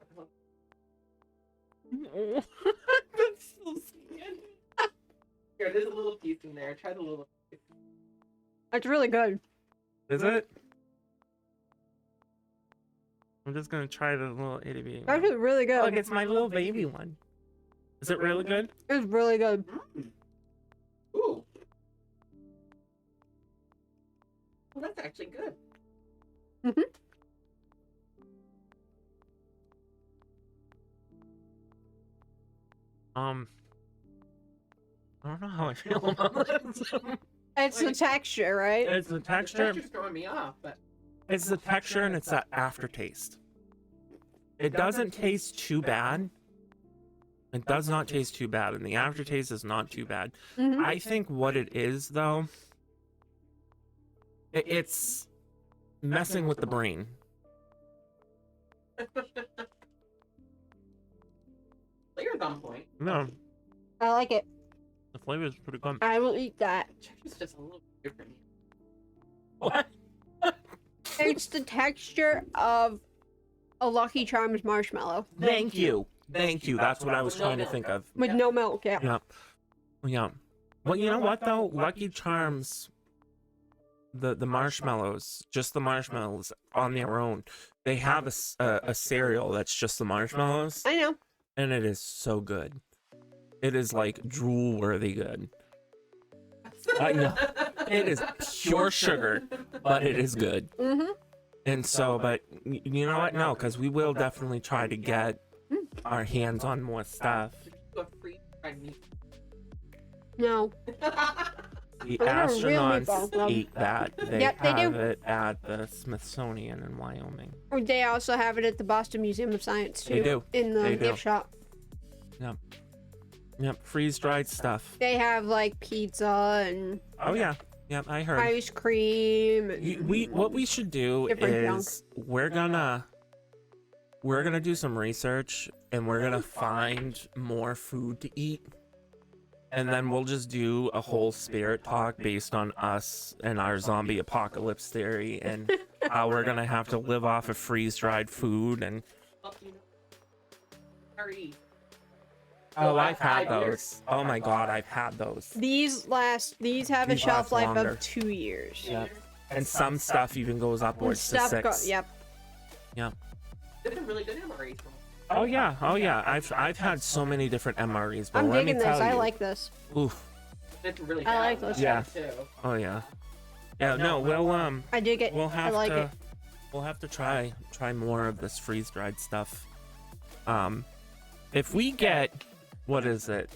That's so scary. Here, there's a little piece in there. Try the little piece. It's really good. Is it? I'm just gonna try the little itty bitty It's one. really good. Look, it's my little baby one. Is it really good? It's really good. Ooh. Well, that's actually good. Mhm. I don't know how I feel about this. It's the texture, right? It's the The texture. texture's throwing me off, but It's the texture, and it's that aftertaste. It doesn't taste too bad. It does not taste too bad, and the aftertaste is not too bad. Mhm. I think what it is, though, it's messing with the brain. Flavor's on point. No, I like it. the flavor is pretty good. I will eat that. It's just a little different. What? It's the texture of a Lucky Charms marshmallow Thank you. Thank you. That's what I was trying to think of. with no milk. Yeah. Yeah. Yeah. Well, you know what though? Lucky Charms, the marshmallows, just the marshmallows on their own. They have a cereal that's just the marshmallows, I know. and it is so good. It is like drool worthy good. I know. It is pure sugar, but it is good. Mm-hmm. And so, but you know what? No, because we will definitely try to get our hands on more stuff. Do a free fried meat. No. The Those are real astronauts meatballs. ate that. They Yep, they have do. it at the Smithsonian in Wyoming. They also have it at the Boston Museum of Science too. They do. In the They do. gift shop. Yep, freeze-dried stuff. They have like pizza and Oh yeah, yep, I heard. ice cream. And What we should do Different junk. is we're gonna do some research and we're gonna find more food to eat, and then we'll just do a whole spirit talk based on us and our zombie apocalypse theory and how we're gonna have to live off of freeze-dried food and. Curry. Oh, So I've had 5 years. those. Oh my god, I've had those. these have a These shelf last life longer. of 2 years. Yeah. And some stuff even goes And upwards to stuff 6. yep. There's some really good MREs. Oh yeah, oh yeah. I've had so many different MREs, but I'm let me digging this. tell I you. like this. Oof. It's really I like bad, those. Yeah. too. Oh yeah. Yeah. No. We'll I dig it. We'll I have like to. it. We'll have to try more of this freeze dried stuff. If we get, what is it?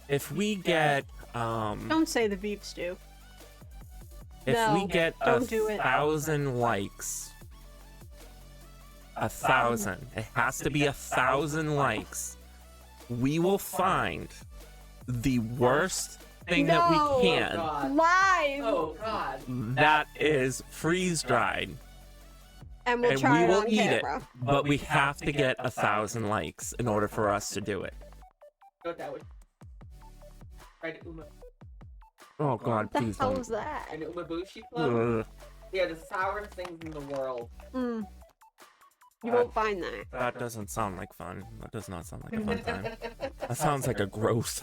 If we get Don't say the beef stew. if we No, get don't do it. 1,000 likes, 1,000. It has to be 1,000 likes. We will find the worst thing that No. we can. God. Live. Oh God. That is freeze dried, And we'll and try we it will on eat camera. it. But we have to get 1,000 likes in order for us to do it. Know what that would. Fried uma. Oh God, What the please hell don't. is that? An umabushi float. Ugh, They are the sourest things in the world. Mm. You Uh, won't find that. that doesn't sound like fun. That does not sound like a fun time. That sounds like a gross.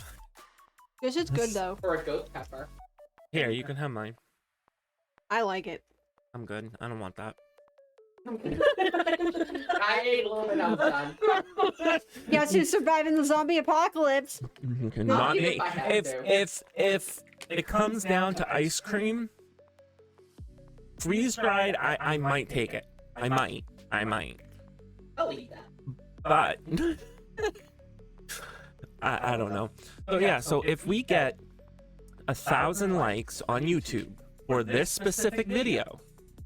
This is good though. Or a ghost pepper. Here, you can have mine. I like it. I'm good. I don't want that. I ate a little bit. I'm done. Guess who's surviving the zombie apocalypse? Not even me. if I had If it comes down to ice cream, freeze dried, I might take it. I might. I'll eat that. But I don't know. So yeah, so if we get 1,000 likes on YouTube for this specific video,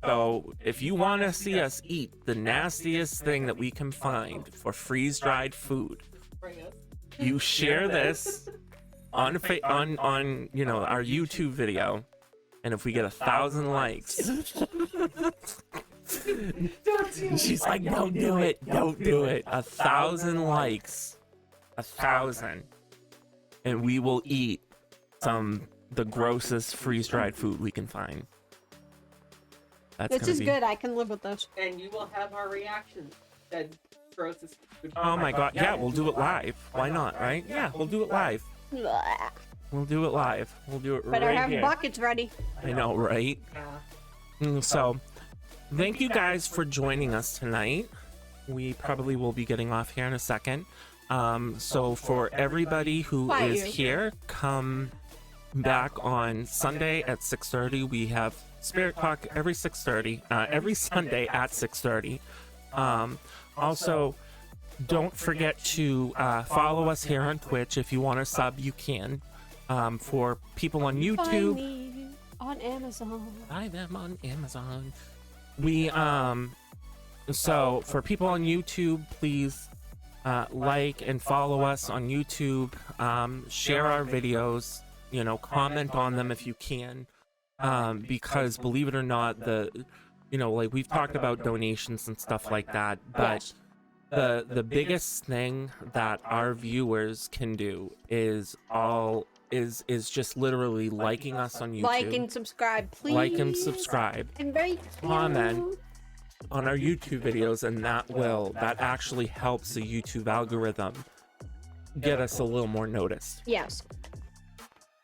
so if you want to see us eat the nastiest thing that we can find for freeze-dried food, Bring us. you share this on you know, our YouTube video, and if we get 1,000 likes, she's like, don't do it, 1,000 likes, 1,000, and we will eat the grossest freeze-dried food we can find. That's This gonna is be... good. I can live with this. And you will have our reactions. That grossest food. Oh my god, yeah, we'll do it live. Why not, right? Yeah, we'll do it live. Blah. We'll do it live. We'll do it Better right have here. buckets ready. I know, right? Yeah. So, thank you guys for joining us tonight. We probably will be getting off here in a second. So for everybody who Quiet is you. here, come back on Sunday at 6:30. We have Spirit Talk every 6:30, every Sunday at 6:30. Also, don't forget to follow us here on Twitch. If you want to sub, you can. For people on Find YouTube, me on Amazon. buy them on Amazon. We so for people on YouTube, please like and follow us on YouTube, share our videos, you know, comment on them if you can, because believe it or not, like we've talked about donations and stuff like that, but the biggest thing that our viewers can do is just literally liking us on YouTube. Like and subscribe, please. Like and subscribe. And very Comment on our YouTube videos, and that actually helps the YouTube algorithm get us a little more noticed. Yes.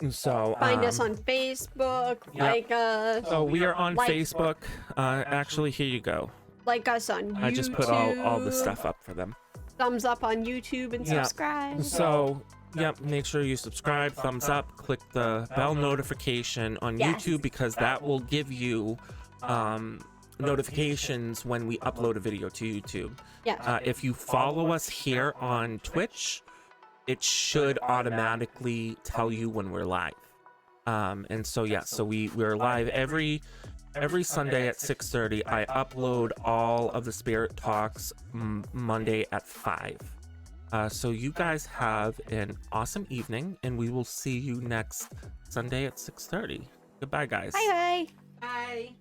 So find us on Facebook, like us. So we are on Facebook. Actually, here you go. Like us on YouTube. I just put all the stuff up for them. Thumbs up on YouTube and subscribe. So make sure you subscribe, thumbs up, click the bell notification on YouTube, because that will give you notifications when we upload a video to YouTube. If you follow us here on Twitch, it should automatically tell you when we're live. And so we're live every Sunday at 6:30. I upload all of the Spirit Talks Monday at 5. So you guys have an awesome evening, and we will see you next Sunday at 6:30. Goodbye, guys. Bye. Bye.